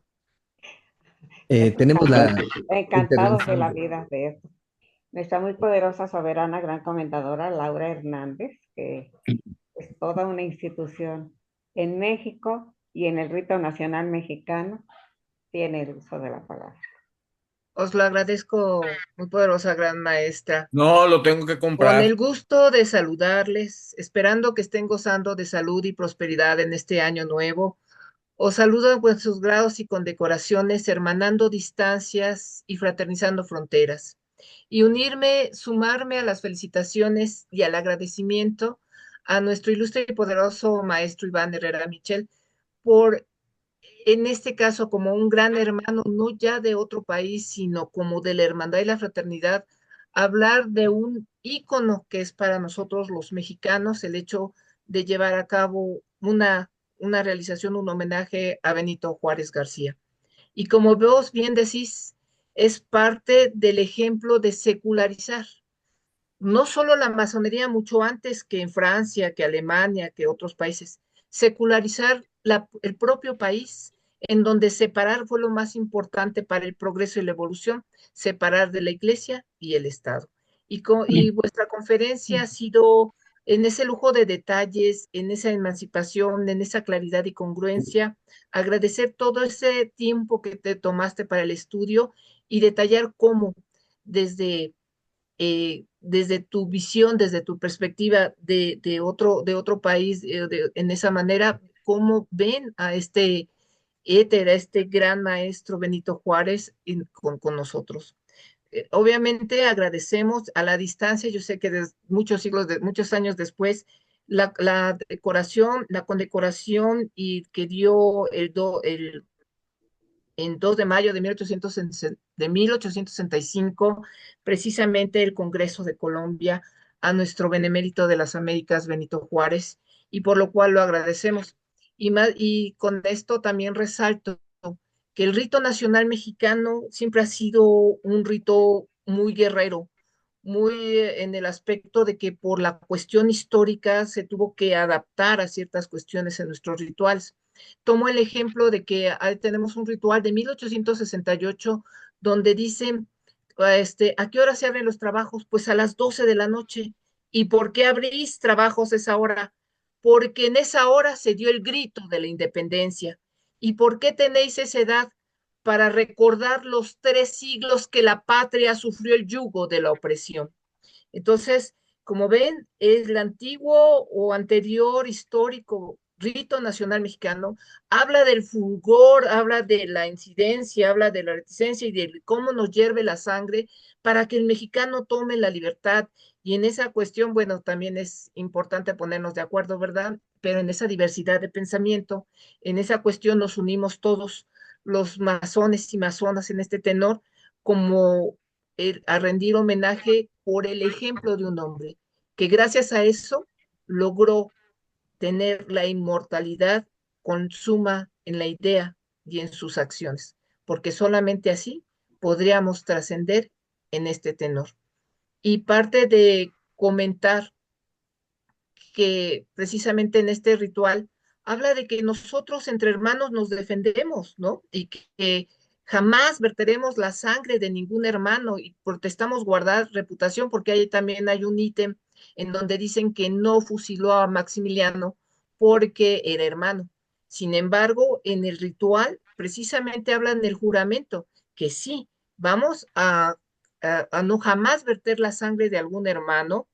Tenemos la Encantados de intervención la de... vida de eso. Nuestra muy poderosa, soberana, gran comentadora, Laura Hernández, que es toda una institución en México y en el rito nacional mexicano, tiene el uso de la palabra. Os lo agradezco, muy poderosa gran maestra. No, lo tengo que Con comprar. el gusto de saludarles, esperando que estén gozando de salud y prosperidad en este año nuevo. Os saludo en vuestros grados y condecoraciones, hermanando distancias y fraternizando fronteras. Y sumarme a las felicitaciones y al agradecimiento a nuestro ilustre y poderoso maestro Iván Herrera Michel por, en este caso, como un gran hermano, no ya de otro país, sino como de la hermandad y la fraternidad, hablar de un ícono que es para nosotros los mexicanos, el hecho de llevar a cabo una realización, un homenaje a Benito Juárez García. Y como vos bien decís, es parte del ejemplo de secularizar no solo la masonería mucho antes que en Francia, que Alemania, que otros países, secularizar el propio país, en donde separar fue lo más importante para el progreso y la evolución, separar de la iglesia y el Estado. Y vuestra conferencia ha sido en ese lujo de detalles, en esa emancipación, en esa claridad y congruencia, agradecer todo ese tiempo que te tomaste para el estudio y detallar cómo desde tu visión, desde tu perspectiva de otro país, en esa manera, cómo ven a este éter, a este gran maestro Benito Juárez con nosotros. Obviamente agradecemos a la distancia, yo sé que muchos siglos, muchos años después, la decoración, la condecoración y que dio en 2 de mayo de 1865, precisamente el Congreso de Colombia a nuestro benemérito de las Américas, Benito Juárez, y por lo cual lo agradecemos. Y con esto también resalto que el rito nacional mexicano siempre ha sido un rito muy guerrero, muy en el aspecto de que por la cuestión histórica se tuvo que adaptar a ciertas cuestiones en nuestros rituales. Tomo el ejemplo de que tenemos un ritual de 1868 donde dicen, ¿a qué hora se abren los trabajos? Pues a las 12 de la noche. ¿Y por qué abrís trabajos esa hora? Porque en esa hora se dio el grito de la independencia. ¿Y por qué tenéis esa edad? Para recordar los 3 siglos que la patria sufrió el yugo de la opresión. Entonces, como ven, el antiguo o anterior histórico rito nacional mexicano habla del fulgor, habla de la incidencia, habla de la reticencia y de cómo nos hierve la sangre para que el mexicano tome la libertad. Y en esa cuestión, bueno, también es importante ponernos de acuerdo, ¿verdad? Pero en esa diversidad de pensamiento, en esa cuestión nos unimos todos los masones y masonas en este tenor como a rendir homenaje por el ejemplo de un hombre que gracias a eso logró tener la inmortalidad consuma en la idea y en sus acciones, porque solamente así podríamos trascender en este tenor. Y parte de comentar que precisamente en este ritual habla de que nosotros entre hermanos nos defendemos, ¿no? Y que jamás verteremos la sangre de ningún hermano y protestamos guardar reputación porque ahí también hay un ítem en donde dicen que no fusiló a Maximiliano porque era hermano. Sin embargo, en el ritual precisamente hablan del juramento, que sí, vamos a no jamás verter la sangre de algún hermano,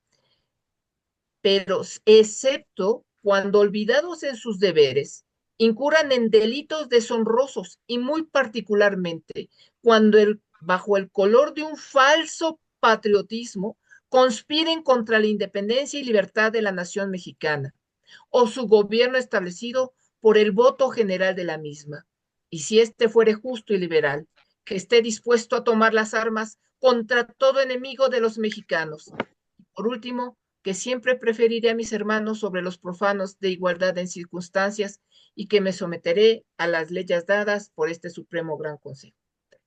pero excepto cuando olvidados en sus deberes, incurran en delitos deshonrosos y muy particularmente cuando bajo el color de un falso patriotismo conspiren contra la independencia y libertad de la nación mexicana o su gobierno establecido por el voto general de la misma. Y si éste fuere justo y liberal, que esté dispuesto a tomar las armas contra todo enemigo de los mexicanos. Por último, que siempre preferiré a mis hermanos sobre los profanos de igualdad en circunstancias y que me someteré a las leyes dadas por este Supremo Gran Consejo.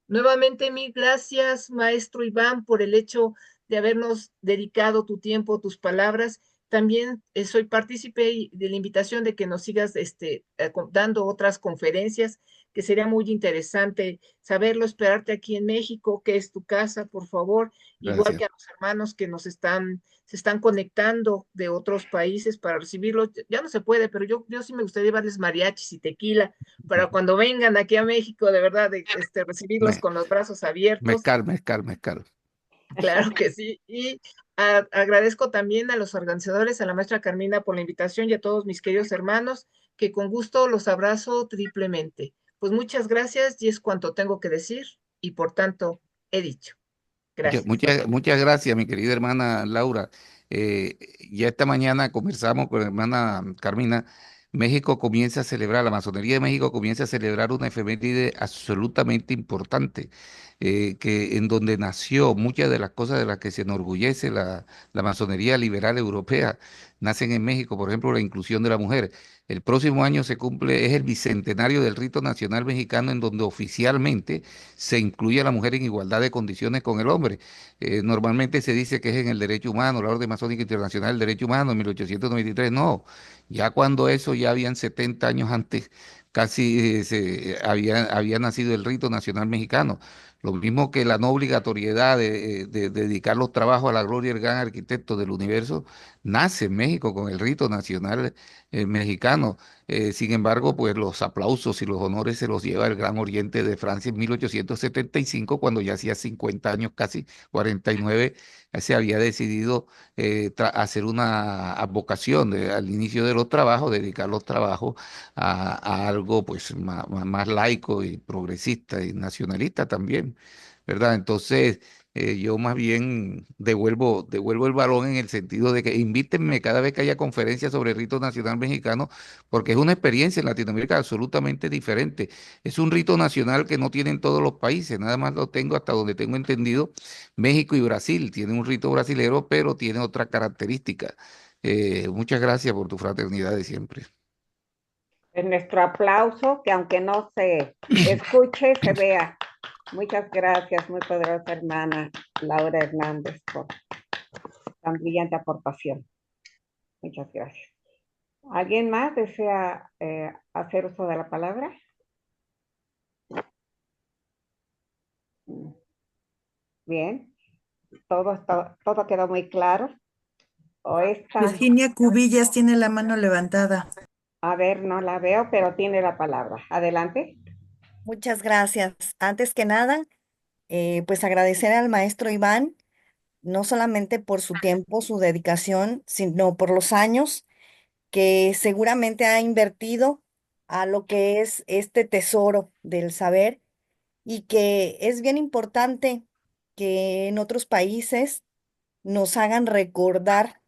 Nuevamente, mil gracias, maestro Iván, por el hecho de habernos dedicado tu tiempo, tus palabras. También soy partícipe de la invitación de que nos sigas dando otras conferencias, que sería muy interesante saberlo, esperarte aquí en México, que es tu casa, por favor, igual Gracias. que a los hermanos que se están conectando de otros países para recibirlos. Ya no se puede, pero yo sí me gustaría llevarles mariachis y tequila para cuando vengan aquí a México, de verdad, recibirlos Me, con los brazos abiertos. mezcal. Claro que sí. Y agradezco también a los organizadores, a la maestra Carmina por la invitación y a todos mis queridos hermanos, que con gusto los abrazo triplemente. Pues muchas gracias y es cuanto tengo que decir y por tanto he dicho. Gracias. Muchas gracias, mi querida hermana Laura. Ya esta mañana conversamos con la hermana Carmina. México comienza a celebrar, la masonería de México comienza a celebrar una efeméride absolutamente importante, que en donde nació muchas de las cosas de las que se enorgullece la masonería liberal europea, nacen en México, por ejemplo, la inclusión de la mujer. El próximo año se cumple, es el bicentenario del rito nacional mexicano, en donde oficialmente se incluye a la mujer en igualdad de condiciones con el hombre. Normalmente se dice que es en el derecho humano, la Orden Masónica Internacional del Derecho Humano, en 1893. No, ya cuando eso ya habían 70 años antes, casi había nacido el rito nacional mexicano. Lo mismo que la no obligatoriedad de dedicar los trabajos a la gloria del gran arquitecto del universo, nace en México con el rito nacional mexicano. Sin embargo, pues los aplausos y los honores se los lleva el Gran Oriente de Francia en 1875, cuando ya hacía 50 años, casi 49, se había decidido hacer una advocación al inicio de los trabajos, dedicar los trabajos a algo pues más laico y progresista y nacionalista también, ¿verdad? Entonces, Yo más bien devuelvo el balón en el sentido de que invítenme cada vez que haya conferencias sobre el rito nacional mexicano, porque es una experiencia en Latinoamérica absolutamente diferente. Es un rito nacional que no tienen todos los países, nada más lo tengo hasta donde tengo entendido. México y Brasil tienen un rito brasilero, pero tiene otra característica. Muchas gracias por tu fraternidad de siempre. Es nuestro aplauso, que aunque no se escuche, se vea. Muchas gracias, muy poderosa hermana Laura Hernández, por tan brillante aportación. Muchas gracias. ¿Alguien más desea hacer uso de la palabra? Bien, todo quedó muy claro. O esta, Virginia Cubillas tiene la mano levantada. a ver, no la veo, pero tiene la palabra. Adelante. Muchas gracias. Antes que nada, pues agradecer al maestro Iván, no solamente por su tiempo, su dedicación, sino por los años que seguramente ha invertido a lo que es este tesoro del saber y que es bien importante que en otros países nos hagan recordar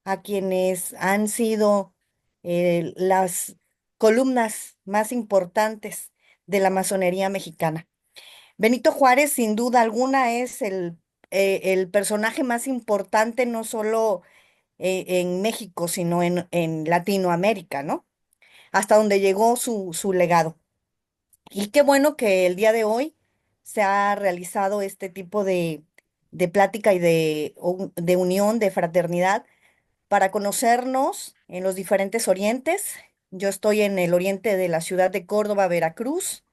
a quienes han sido las columnas más importantes de la masonería mexicana. Benito Juárez, sin duda alguna, es el personaje más importante, no solo en México, sino en Latinoamérica, ¿no? Hasta donde llegó su legado. Y qué bueno que el día de hoy se ha realizado este tipo de plática y de unión, de fraternidad, para conocernos en los diferentes orientes. Yo estoy en el oriente de la ciudad de Córdoba, Veracruz,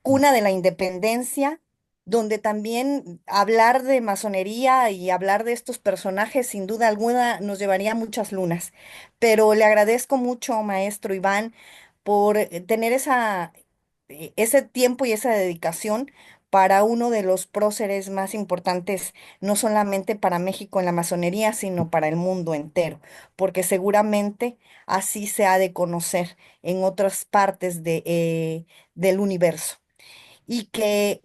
cuna de la independencia, donde también hablar de masonería y hablar de estos personajes sin duda alguna nos llevaría a muchas lunas. Pero le agradezco mucho, maestro Iván, por tener ese tiempo y esa dedicación para uno de los próceres más importantes, no solamente para México en la masonería, sino para el mundo entero, porque seguramente así se ha de conocer en otras partes del universo y que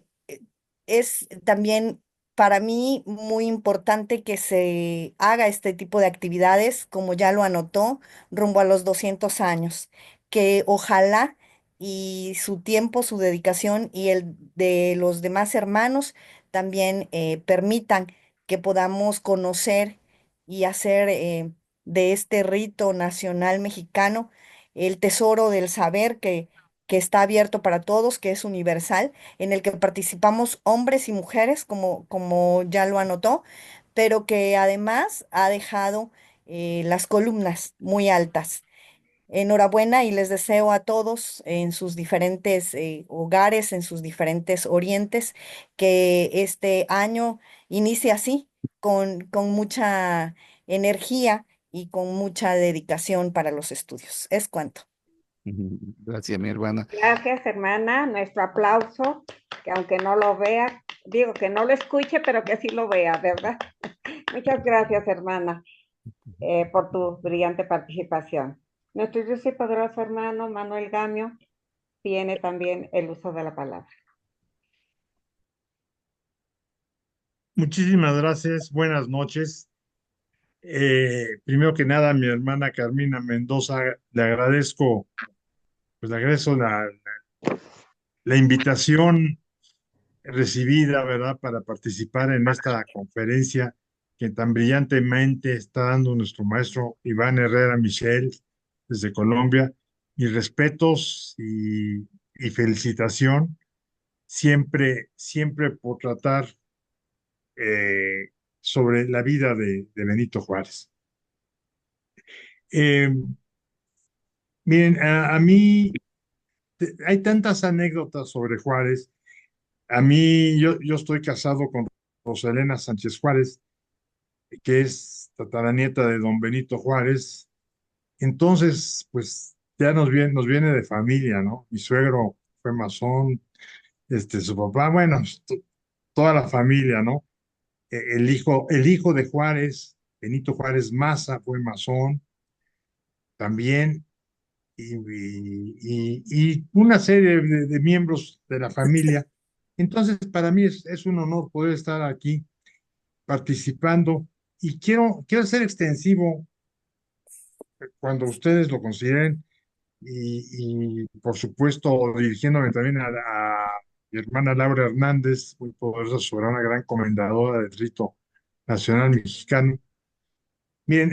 es también para mí muy importante que se haga este tipo de actividades, como ya lo anotó, rumbo a los 200 años, que ojalá y su tiempo, su dedicación y el de los demás hermanos también permitan que podamos conocer y hacer de este rito nacional mexicano el tesoro del saber que está abierto para todos, que es universal, en el que participamos hombres y mujeres, como ya lo anotó, pero que además ha dejado las columnas muy altas. Enhorabuena y les deseo a todos en sus diferentes hogares, en sus diferentes orientes, que este año inicie así, con mucha energía y con mucha dedicación para los estudios. Es cuanto. Gracias, mi hermana. Gracias, hermana. Nuestro aplauso, que aunque no lo vea, digo que no lo escuche, pero que sí lo vea, ¿verdad? Muchas gracias, hermana, por tu brillante participación. Nuestro Dios y poderoso hermano Manuel Gamio tiene también el uso de la palabra. Muchísimas gracias, buenas noches. Primero que nada, a mi hermana Carmina Mendoza, le agradezco la invitación recibida, ¿verdad?, para participar en esta conferencia que tan brillantemente está dando nuestro maestro Iván Herrera Michel desde Colombia. Mis respetos y felicitación siempre por tratar sobre la vida de Benito Juárez. Eh, Miren, a mí hay tantas anécdotas sobre Juárez. A mí, yo estoy casado con Rosalena Sánchez Juárez, que es tataranieta de don Benito Juárez. Entonces, pues ya nos viene de familia, ¿no? Mi suegro fue masón, su papá, bueno, toda la familia, ¿no? El hijo de Juárez, Benito Juárez Maza, fue masón también, y una serie de miembros de la familia Entonces, para mí es un honor poder estar aquí participando y quiero ser extensivo cuando ustedes lo consideren por supuesto dirigiéndome también a mi hermana Laura Hernández, muy poderosa soberana, gran comendadora del rito nacional mexicano. Miren,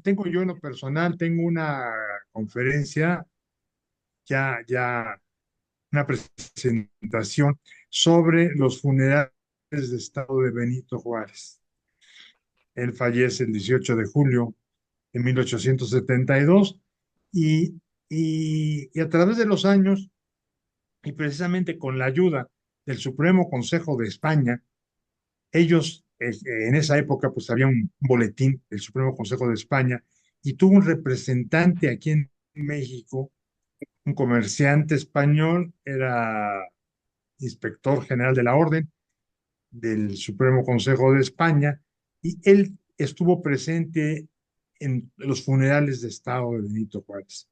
tengo yo en lo personal, tengo una conferencia, ya una presentación sobre los funerales de Estado de Benito Juárez. Él fallece el 18 de julio de 1872 y, y a través de los años, y precisamente con la ayuda del Supremo Consejo de España, ellos en esa época pues había un boletín del Supremo Consejo de España y tuvo un representante aquí en México, un comerciante español, era inspector general de la Orden del Supremo Consejo de España, y él estuvo presente en los funerales de Estado de Benito Juárez.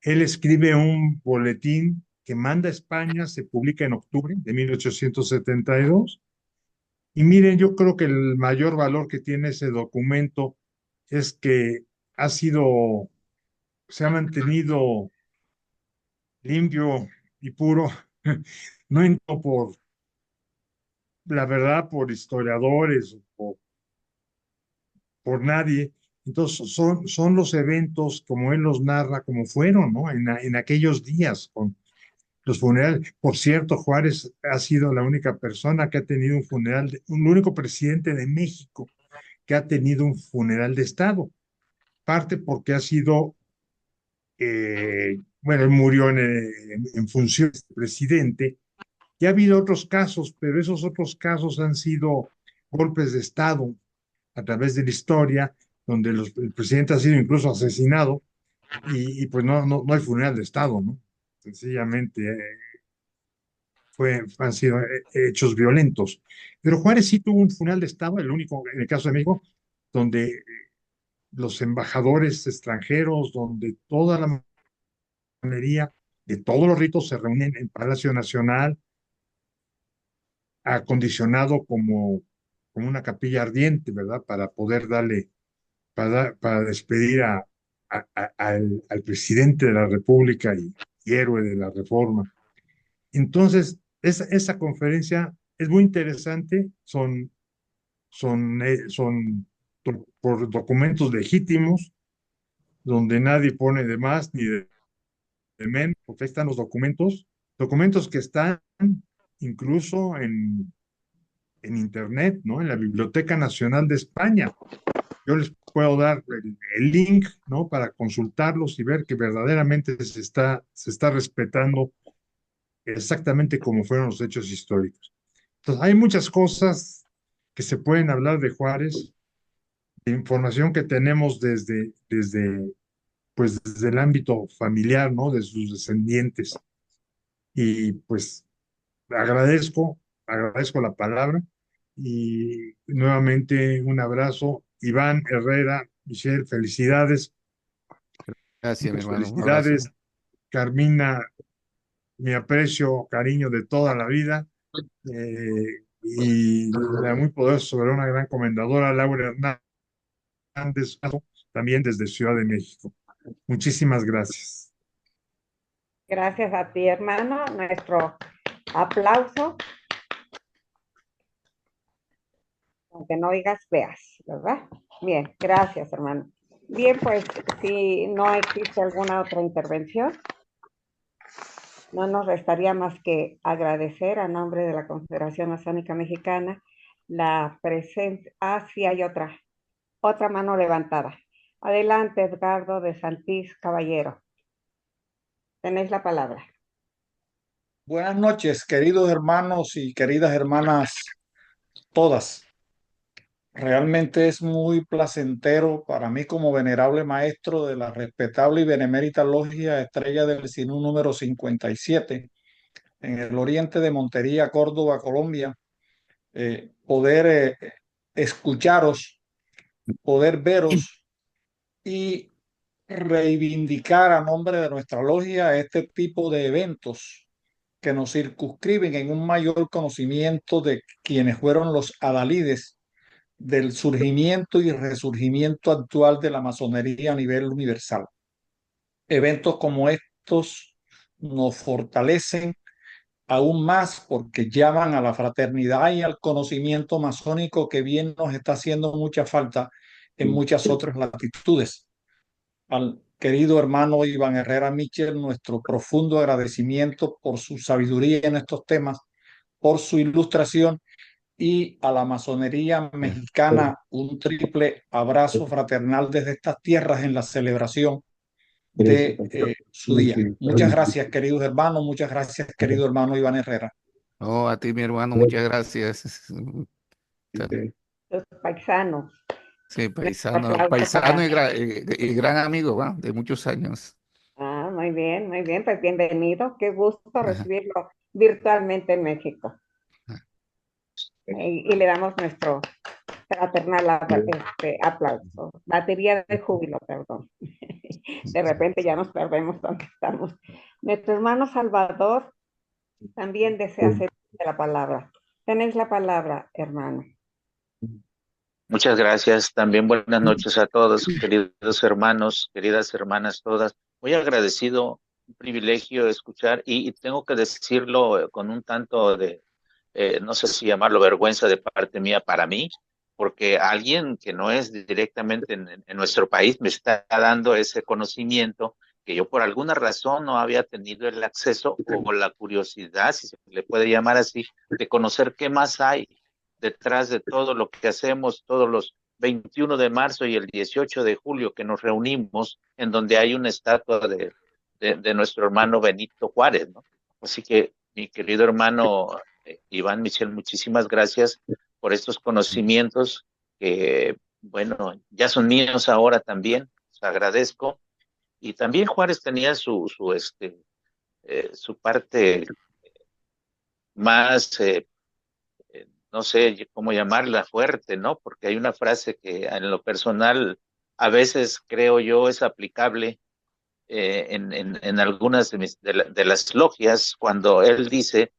Él escribe un boletín que manda a España, se publica en octubre de 1872. Y miren, yo creo que el mayor valor que tiene ese documento es que se ha mantenido limpio y puro, no por la verdad, por historiadores o por nadie. Entonces, son los eventos, como él los narra, como fueron, ¿no? En aquellos días, con los funerales. Por cierto, Juárez ha sido la única persona que ha tenido un funeral, un único presidente de México que ha tenido un funeral de Estado. Parte porque ha sido, bueno, él murió en función de presidente. Ya ha habido otros casos, pero esos otros casos han sido golpes de Estado a través de la historia, donde el presidente ha sido incluso asesinado pues no hay funeral de Estado, ¿no? Sencillamente han sido hechos violentos. Pero Juárez sí tuvo un funeral de Estado, el único en el caso de México, donde los embajadores extranjeros, donde toda la mayoría de todos los ritos se reúnen en Palacio Nacional, acondicionado como una capilla ardiente, ¿verdad? Para poder para despedir al presidente de la República y héroe de la Reforma. Entonces, esa conferencia es muy interesante, son por documentos legítimos, donde nadie pone de más ni de menos, porque ahí están los documentos que están incluso en Internet, ¿no? En la Biblioteca Nacional de España. Yo les puedo dar el link, ¿no? Para consultarlos y ver que verdaderamente se está respetando exactamente como fueron los hechos históricos. Entonces, hay muchas cosas que se pueden hablar de Juárez, de información que tenemos pues, desde el ámbito familiar, ¿no? De sus descendientes. Y pues agradezco la palabra y nuevamente un abrazo. Iván Herrera, Michelle, felicidades. Gracias, mi Muchas hermano. Un abrazo. felicidades. Carmina, mi aprecio, cariño de toda la vida. Y la muy poderosa soberana gran comendadora Laura Hernández, también desde Ciudad de México. Muchísimas gracias. Gracias a ti, hermano. Nuestro aplauso. Aunque no oigas, veas, ¿verdad? Bien, gracias, hermano. Bien, pues si no existe alguna otra intervención, no nos restaría más que agradecer a nombre de la Confederación Masónica Mexicana la presencia. Ah, sí, hay otra mano levantada. Adelante, Edgardo de Santís Caballero. Tenéis la palabra. Buenas noches, queridos hermanos y queridas hermanas todas. Realmente es muy placentero para mí como venerable maestro de la respetable y benemérita logia Estrella del Sinú número 57 en el oriente de Montería, Córdoba, Colombia, poder escucharos, poder veros y reivindicar a nombre de nuestra logia este tipo de eventos que nos circunscriben en un mayor conocimiento de quienes fueron los adalides del surgimiento y resurgimiento actual de la masonería a nivel universal. Eventos como estos nos fortalecen aún más porque llaman a la fraternidad y al conocimiento masónico que bien nos está haciendo mucha falta en muchas otras latitudes. Al querido hermano Iván Herrera Michel, nuestro profundo agradecimiento por su sabiduría en estos temas, por su ilustración, y a la masonería mexicana un triple abrazo fraternal desde estas tierras en la celebración de su día. Muchas gracias, queridos hermanos, muchas gracias, querido hermano Iván Herrera. Oh, a ti, mi hermano, muchas gracias. Los paisanos. Sí, Un paisano, aplauso paisano para... y gran amigo, ¿va? De muchos años. Ah, muy bien, muy bien. Pues bienvenido. Qué gusto Ajá. recibirlo virtualmente en México. Y le damos nuestro fraternal aplauso. Batería de júbilo, perdón. De repente ya nos perdemos donde estamos. Nuestro hermano Salvador también desea hacer de la palabra. Tenéis la palabra, hermano. Muchas gracias. También buenas noches a todos, queridos hermanos, queridas hermanas todas. Muy agradecido, un privilegio escuchar y tengo que decirlo con un tanto de, no sé si llamarlo vergüenza de parte mía para mí, porque alguien que no es directamente en nuestro país me está dando ese conocimiento que yo por alguna razón no había tenido el acceso o la curiosidad, si se le puede llamar así, de conocer qué más hay detrás de todo lo que hacemos todos los 21 de marzo y el 18 de julio que nos reunimos en donde hay una estatua de nuestro hermano Benito Juárez, ¿no? Así que, mi querido hermano Iván Michel, muchísimas gracias por estos conocimientos que, bueno, ya son míos ahora también, les agradezco. Y también Juárez tenía su parte más no sé cómo llamarla, fuerte, ¿no? Porque hay una frase que en lo personal a veces creo yo es aplicable en algunas de las logias cuando él dice,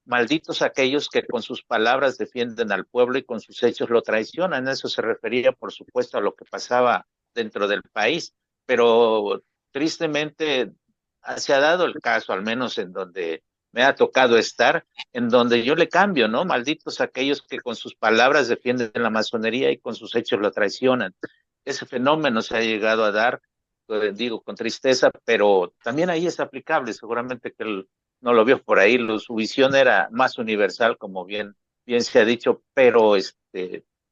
malditos aquellos que con sus palabras defienden al pueblo y con sus hechos lo traicionan. Eso se refería, por supuesto, a lo que pasaba dentro del país, pero tristemente se ha dado el caso, al menos en donde me ha tocado estar, en donde yo le cambio, ¿no? Malditos aquellos que con sus palabras defienden la masonería y con sus hechos lo traicionan. Ese fenómeno se ha llegado a dar, digo con tristeza, pero también ahí es aplicable, seguramente que él no lo vio por ahí, su visión era más universal, como bien se ha dicho, pero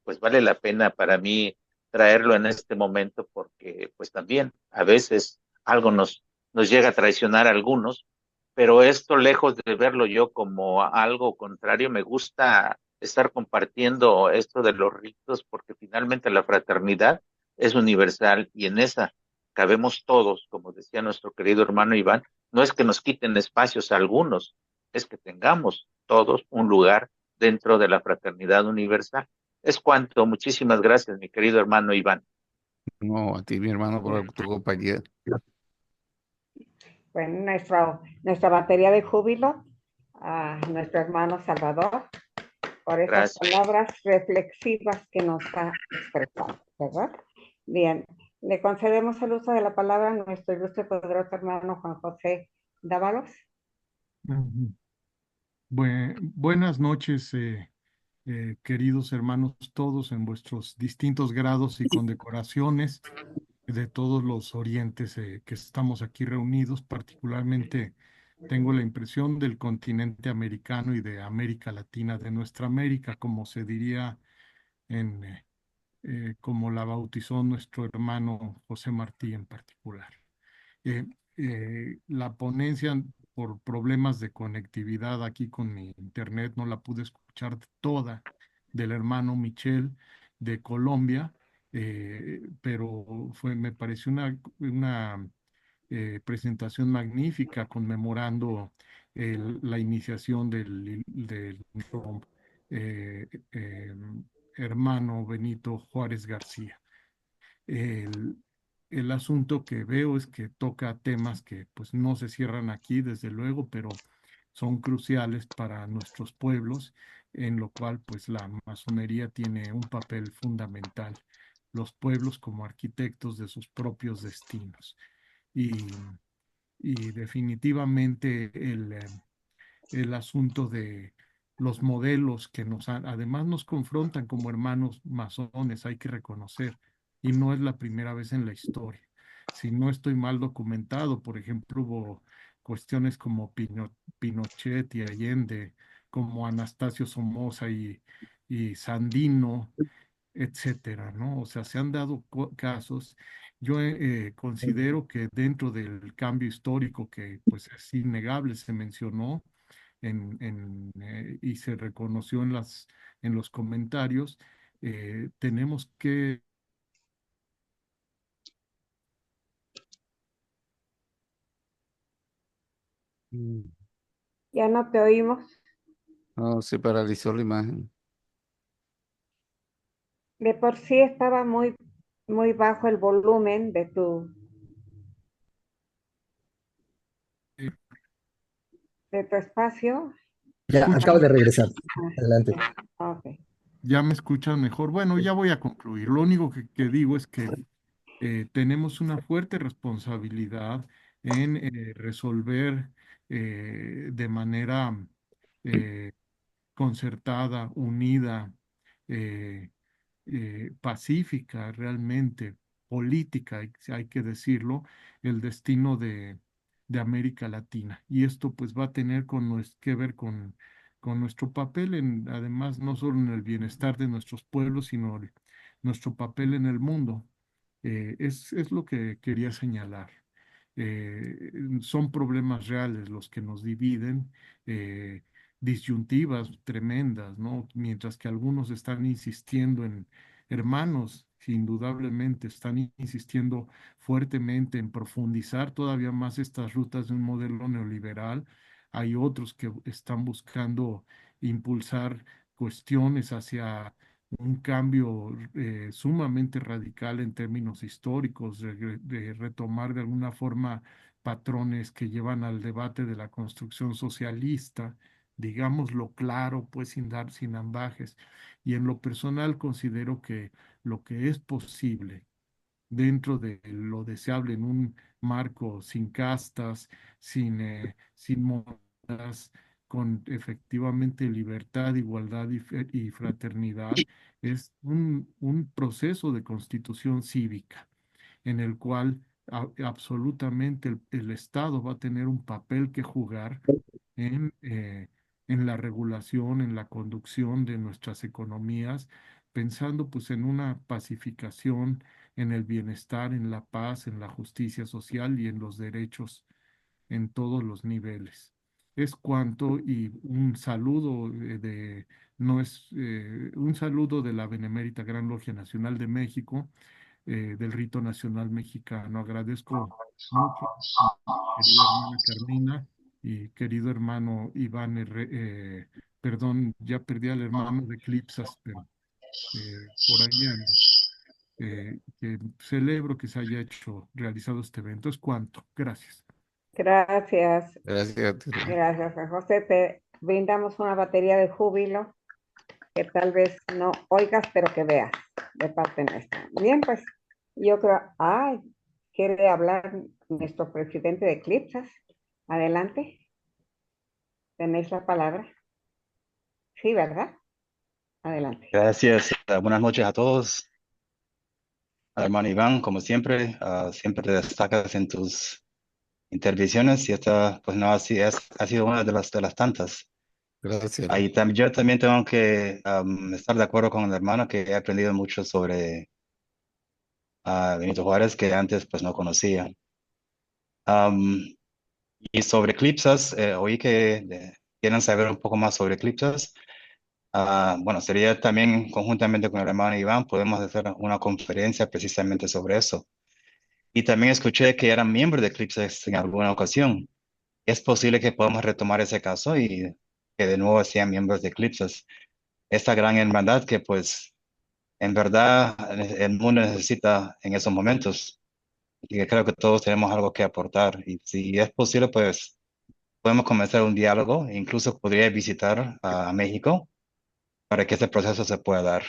pues vale la pena para mí traerlo en este momento porque pues también a veces algo nos llega a traicionar a algunos, pero esto lejos de verlo yo como algo contrario, me gusta estar compartiendo esto de los ritos porque finalmente la fraternidad es universal y en esa cabemos todos, como decía nuestro querido hermano Iván, no es que nos quiten espacios a algunos, es que tengamos todos un lugar dentro de la fraternidad universal. Es cuanto, muchísimas gracias, mi querido hermano Iván. No, a ti, mi hermano, por tu compañía. Bueno, nuestra batería de júbilo a nuestro hermano Salvador por esas palabras reflexivas que nos ha expresado, ¿verdad? Bien, le concedemos el uso de la palabra a nuestro ilustre poderoso hermano Juan José Dávalos. Buenas noches, queridos hermanos todos en vuestros distintos grados y condecoraciones de todos los orientes que estamos aquí reunidos. Particularmente tengo la impresión del continente americano y de América Latina, de nuestra América, como se diría como la bautizó nuestro hermano José Martí en particular. La ponencia, por problemas de conectividad aquí con mi internet, no la pude escuchar toda, del hermano Michel de Colombia, pero me pareció una presentación magnífica conmemorando la iniciación del eh, eh, hermano Benito Juárez García. El asunto que veo es que toca temas que pues no se cierran aquí, desde luego, pero son cruciales para nuestros pueblos, en lo cual pues la masonería tiene un papel fundamental, los pueblos como arquitectos de sus propios destinos. Y, y definitivamente el asunto de los modelos que además nos confrontan como hermanos masones, hay que reconocer, y no es la primera vez en la historia. Si no estoy mal documentado, por ejemplo, hubo cuestiones como Pinochet y Allende, como Anastasio Somoza y Sandino, etcétera, ¿no? O sea, se han dado casos. Yo considero que dentro del cambio histórico que pues es innegable, se mencionó y se reconoció en los comentarios, tenemos que... Ya no te oímos. No, se paralizó la imagen. De por sí estaba muy bajo el volumen de tu espacio. Ya, acabo de regresar. Adelante. Ok. ¿Ya me escuchan mejor? Bueno, ya voy a concluir. Lo único que digo es que tenemos una fuerte responsabilidad en resolver de manera eh, concertada, unida, eh, pacífica, realmente política, hay que decirlo, el destino de América Latina. Y esto pues va a tener que ver con nuestro papel además, no solo en el bienestar de nuestros pueblos, sino nuestro papel en el mundo. Es lo que quería señalar. Son problemas reales los que nos dividen, disyuntivas tremendas, ¿no? Mientras que algunos están insistiendo en hermanos, indudablemente están insistiendo fuertemente en profundizar todavía más estas rutas de un modelo neoliberal. Hay otros que están buscando impulsar cuestiones hacia un cambio sumamente radical en términos históricos, de retomar de alguna forma patrones que llevan al debate de la construcción socialista, digámoslo claro, pues sin ambajes. Y en lo personal considero que lo que es posible dentro de lo deseable en un marco sin castas, sin modas, con efectivamente libertad, igualdad y fraternidad, es un proceso de constitución cívica en el cual absolutamente el Estado va a tener un papel que jugar en, eh, en la regulación, en la conducción de nuestras economías, pensando pues en una pacificación, en el bienestar, en la paz, en la justicia social y en los derechos en todos los niveles. Es cuanto y un saludo no es un saludo de la Benemérita Gran Logia Nacional de México, del Rito Nacional Mexicano. Agradezco mucho, querida hermana Carmina y querido hermano Iván, perdón, ya perdí al hermano de Clipsas, pero por ahí anda. Que celebro que se haya realizado este evento. Es cuanto. Gracias. Gracias. Gracias, Tito. Gracias, Juan José. Te brindamos una batería de júbilo que tal vez no oigas, pero que veas de parte nuestra. Bien, pues yo creo, quiere hablar nuestro presidente de Eclipsas. Adelante. Tenéis la palabra. Sí, ¿verdad? Adelante. Gracias. Buenas noches a todos. Hermano Iván, como siempre, siempre te destacas en tus intervenciones y esta, pues no, así es, ha sido una de las tantas. Gracias. Yo también tengo que estar de acuerdo con el hermano que he aprendido mucho sobre Benito Juárez que antes pues no conocía. Y sobre Eclipsas, oí que quieren saber un poco más sobre Eclipsas. Bueno, sería también conjuntamente con el hermano Iván, podemos hacer una conferencia precisamente sobre eso. Y también escuché que eran miembros de Eclipses en alguna ocasión. Es posible que podamos retomar ese caso y que de nuevo sean miembros de Eclipses. Esta gran hermandad que pues en verdad el mundo necesita en esos momentos. Y que creo que todos tenemos algo que aportar. Y si es posible, pues podemos comenzar un diálogo, e incluso podría visitar a México para que ese proceso se pueda dar.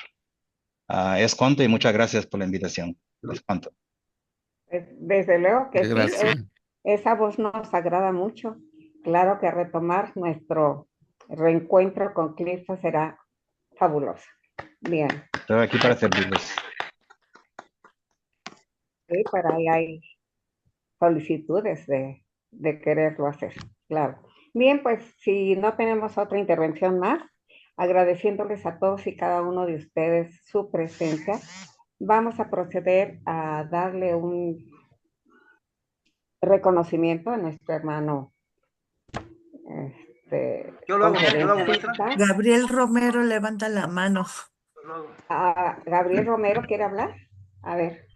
Es cuanto y muchas gracias por la invitación. Es cuanto. Desde luego que sí, Gracias. esa voz nos agrada mucho. Claro que retomar nuestro reencuentro con Clifton será fabuloso. Bien. Estoy aquí para servirles. Sí, para ahí hay solicitudes de quererlo hacer, claro. Bien, pues si no tenemos otra intervención más, agradeciéndoles a todos y cada uno de ustedes su presencia, vamos a proceder a darle un reconocimiento a nuestro hermano Yo lo hago, maestra. Gabriel Romero levanta la mano. Gabriel Romero quiere hablar. A ver.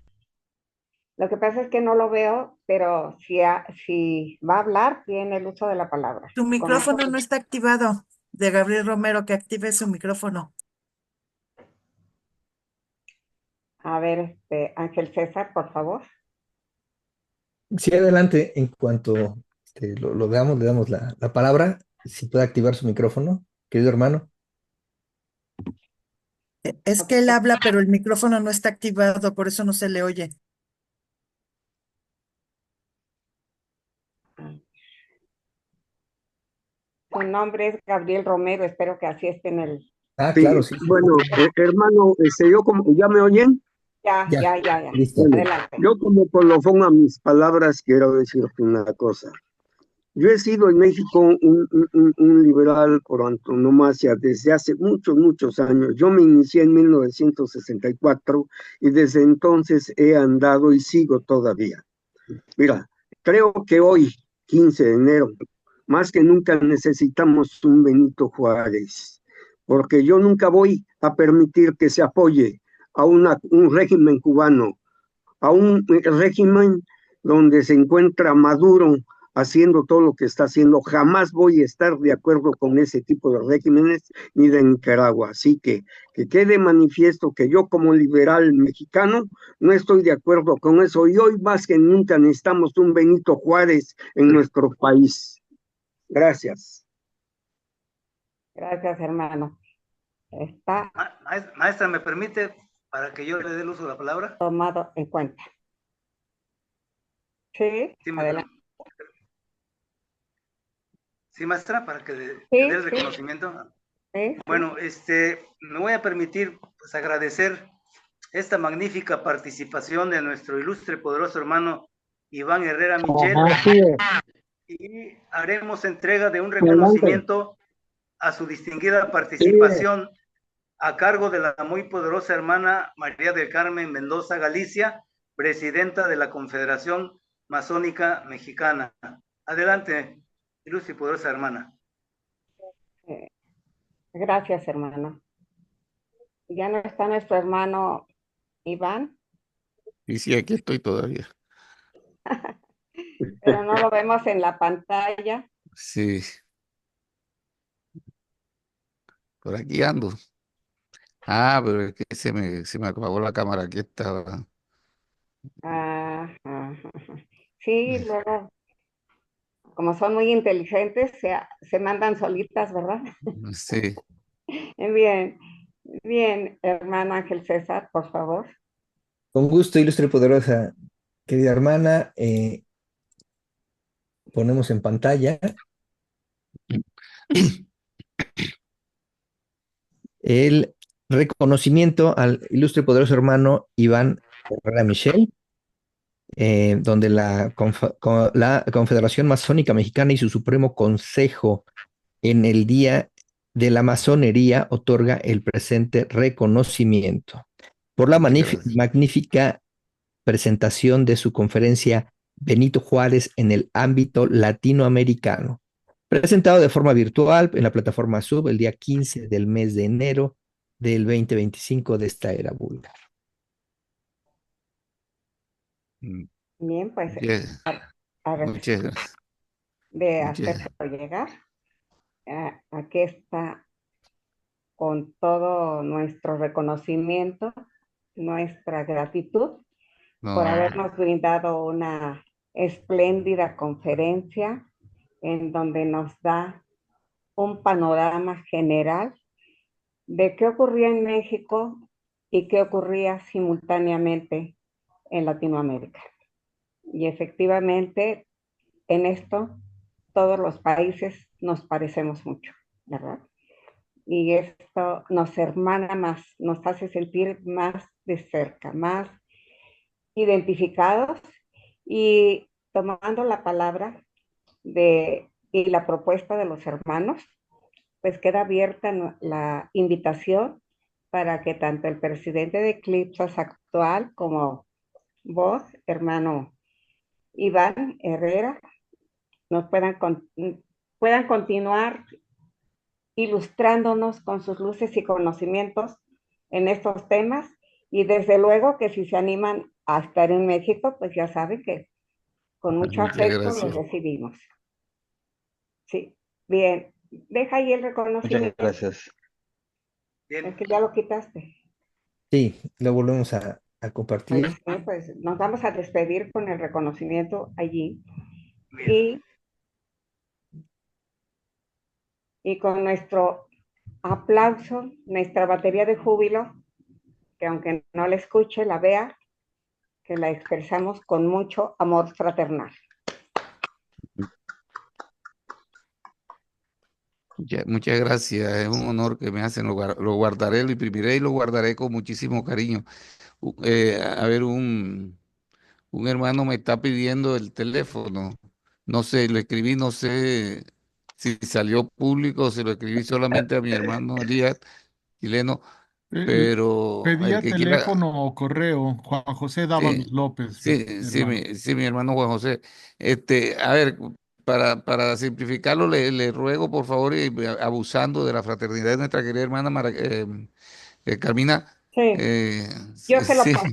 Lo que pasa es que no lo veo, pero si va a hablar, tiene el uso de la palabra. Tu micrófono no está activado. De Gabriel Romero, que active su micrófono. A ver, Ángel César, por favor. Sí, adelante. En cuanto lo veamos, le damos la palabra. Si puede activar su micrófono, querido hermano. Es que él habla, pero el micrófono no está activado, por eso no se le oye. Su nombre es Gabriel Romero, espero que así esté en el... Claro, sí. Bueno, hermano, yo ¿ya me oyen? Ya. Bueno, Adelante. yo como colofón a mis palabras quiero decirte una cosa. Yo he sido en México un liberal por antonomasia desde hace muchos años. Yo me inicié en 1964 y desde entonces he andado y sigo todavía. Mira, creo que hoy, 15 de enero, más que nunca necesitamos un Benito Juárez, porque yo nunca voy a permitir que se apoye a un régimen cubano, a un régimen donde se encuentra Maduro haciendo todo lo que está haciendo. Jamás voy a estar de acuerdo con ese tipo de regímenes ni de Nicaragua. Así que quede manifiesto que yo como liberal mexicano no estoy de acuerdo con eso y hoy más que nunca necesitamos un Benito Juárez en nuestro país. Gracias. Gracias, hermano. Está Maestra, ¿me permite para que yo le dé el uso de la palabra? Tomado en cuenta. Sí, adelante. Sí, maestra, para que le dé el reconocimiento. Sí. Bueno, me voy a permitir pues, agradecer esta magnífica participación de nuestro ilustre, poderoso hermano Iván Herrera Michel. Y haremos entrega de un reconocimiento a su distinguida participación a cargo de la muy poderosa hermana María del Carmen Mendoza Galicia, presidenta de la Confederación Masónica Mexicana. Adelante, ilustre y poderosa hermana. Gracias, hermano. ¿Ya no está nuestro hermano Iván? Sí, aquí estoy todavía. Pero no lo vemos en la pantalla. Sí. Por aquí ando. Pero es que se me apagó la cámara. Aquí estaba. Sí, luego, como son muy inteligentes, se mandan solitas, ¿verdad? Sí. Bien, hermano Ángel César, por favor. Con gusto, ilustre y poderosa, querida hermana, ponemos en pantalla el reconocimiento al ilustre y poderoso hermano Iván Herrera Michel, donde la Confederación Masónica Mexicana y su Supremo Consejo en el Día de la Masonería otorga el presente reconocimiento por la magnífica presentación de su conferencia Benito Juárez en el ámbito latinoamericano, presentado de forma virtual en la plataforma Zoom el día 15 del mes de enero del 2025 de esta era búlgara. Bien, pues Muchas gracias. De hacérselo llegar. Aquí está con todo nuestro reconocimiento, nuestra gratitud por habernos brindado una espléndida conferencia en donde nos da un panorama general de qué ocurría en México y qué ocurría simultáneamente en Latinoamérica. Y efectivamente, en esto, todos los países nos parecemos mucho, ¿verdad? Y esto nos hermana más, nos hace sentir más de cerca, más identificados, y tomando la palabra y la propuesta de los hermanos, pues queda abierta la invitación para que tanto el presidente de Eclipsas actual como vos, hermano Iván Herrera, nos puedan continuar ilustrándonos con sus luces y conocimientos en estos temas, y desde luego que si se animan a estar en México, pues ya saben que con mucho Muchas afecto los gracias. recibimos. Sí, bien, deja ahí el Muchas reconocimiento. gracias. Bien. Es que ya lo quitaste. Sí, lo volvemos a compartir. Pues nos vamos a despedir con el reconocimiento allí Bien. y con nuestro aplauso, nuestra batería de júbilo, que aunque no la escuche, la vea, que la expresamos con mucho amor fraternal. Muchas gracias, es un honor que me hacen, lo guardaré, lo imprimiré y lo guardaré con muchísimo cariño. A ver, un hermano me está pidiendo el teléfono, no sé, lo escribí, no sé si salió público o se lo escribí solamente a mi hermano Elías, chileno, pero el Pedía que quiera, teléfono o correo, Juan José Dávalos sí, López, sí, hermano. mi hermano Juan José. A ver, para simplificarlo, le ruego por favor, y abusando de la fraternidad de nuestra querida hermana Carmina, Sí, yo se lo sí, paso.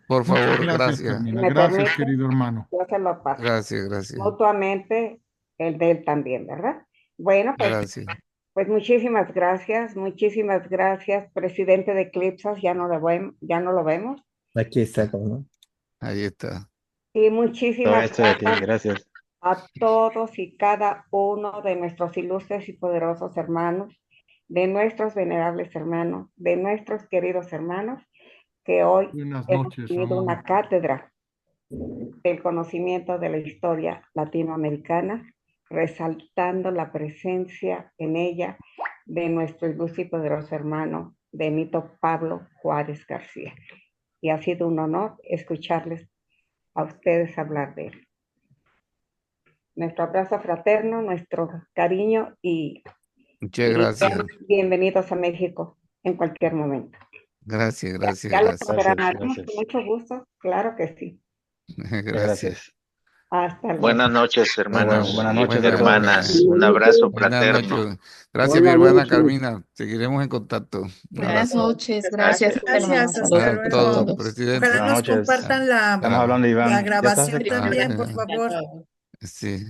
por Muchas favor, gracias, Si gracias, Carmina. me Gracias, permite, querido hermano. yo se lo paso. gracias, Mutuamente, el de él también, ¿verdad? Bueno, gracias. pues muchísimas gracias, presidente de Eclipsas, ya no lo vemos. Aquí está, ¿no? Ahí está. Y Todo muchísimas esto de aquí, gracias gracias. a todos y cada uno de nuestros ilustres y poderosos hermanos, de nuestros venerables hermanos, de nuestros queridos hermanos, que hoy Buenas hemos noches, tenido Ramón. una cátedra del conocimiento de la historia latinoamericana, resaltando la presencia en ella de nuestro ilustre y poderoso hermano Benito Pablo Juárez García. Y ha sido un honor escucharles a ustedes hablar de él. Nuestro abrazo fraterno, nuestro cariño y Muchas gracias. bienvenidos a México en cualquier momento. Gracias. Ya lo programaremos con mucho gusto, claro que sí. Gracias. Hasta luego. Buenas noches, hermanos Buenas y noches a hermanas. todos. Un abrazo Buenas fraterno. noches. Gracias, mi hermana Carmina. Seguiremos en contacto. Un Buenas abrazo. noches, gracias, Gracias, hermanos. hasta A luego. todos, presidente. Ojalá Buenas nos noches. compartan Estamos hablando, la Iván. ¿Ya estás grabación aquí? también, por favor. Sí.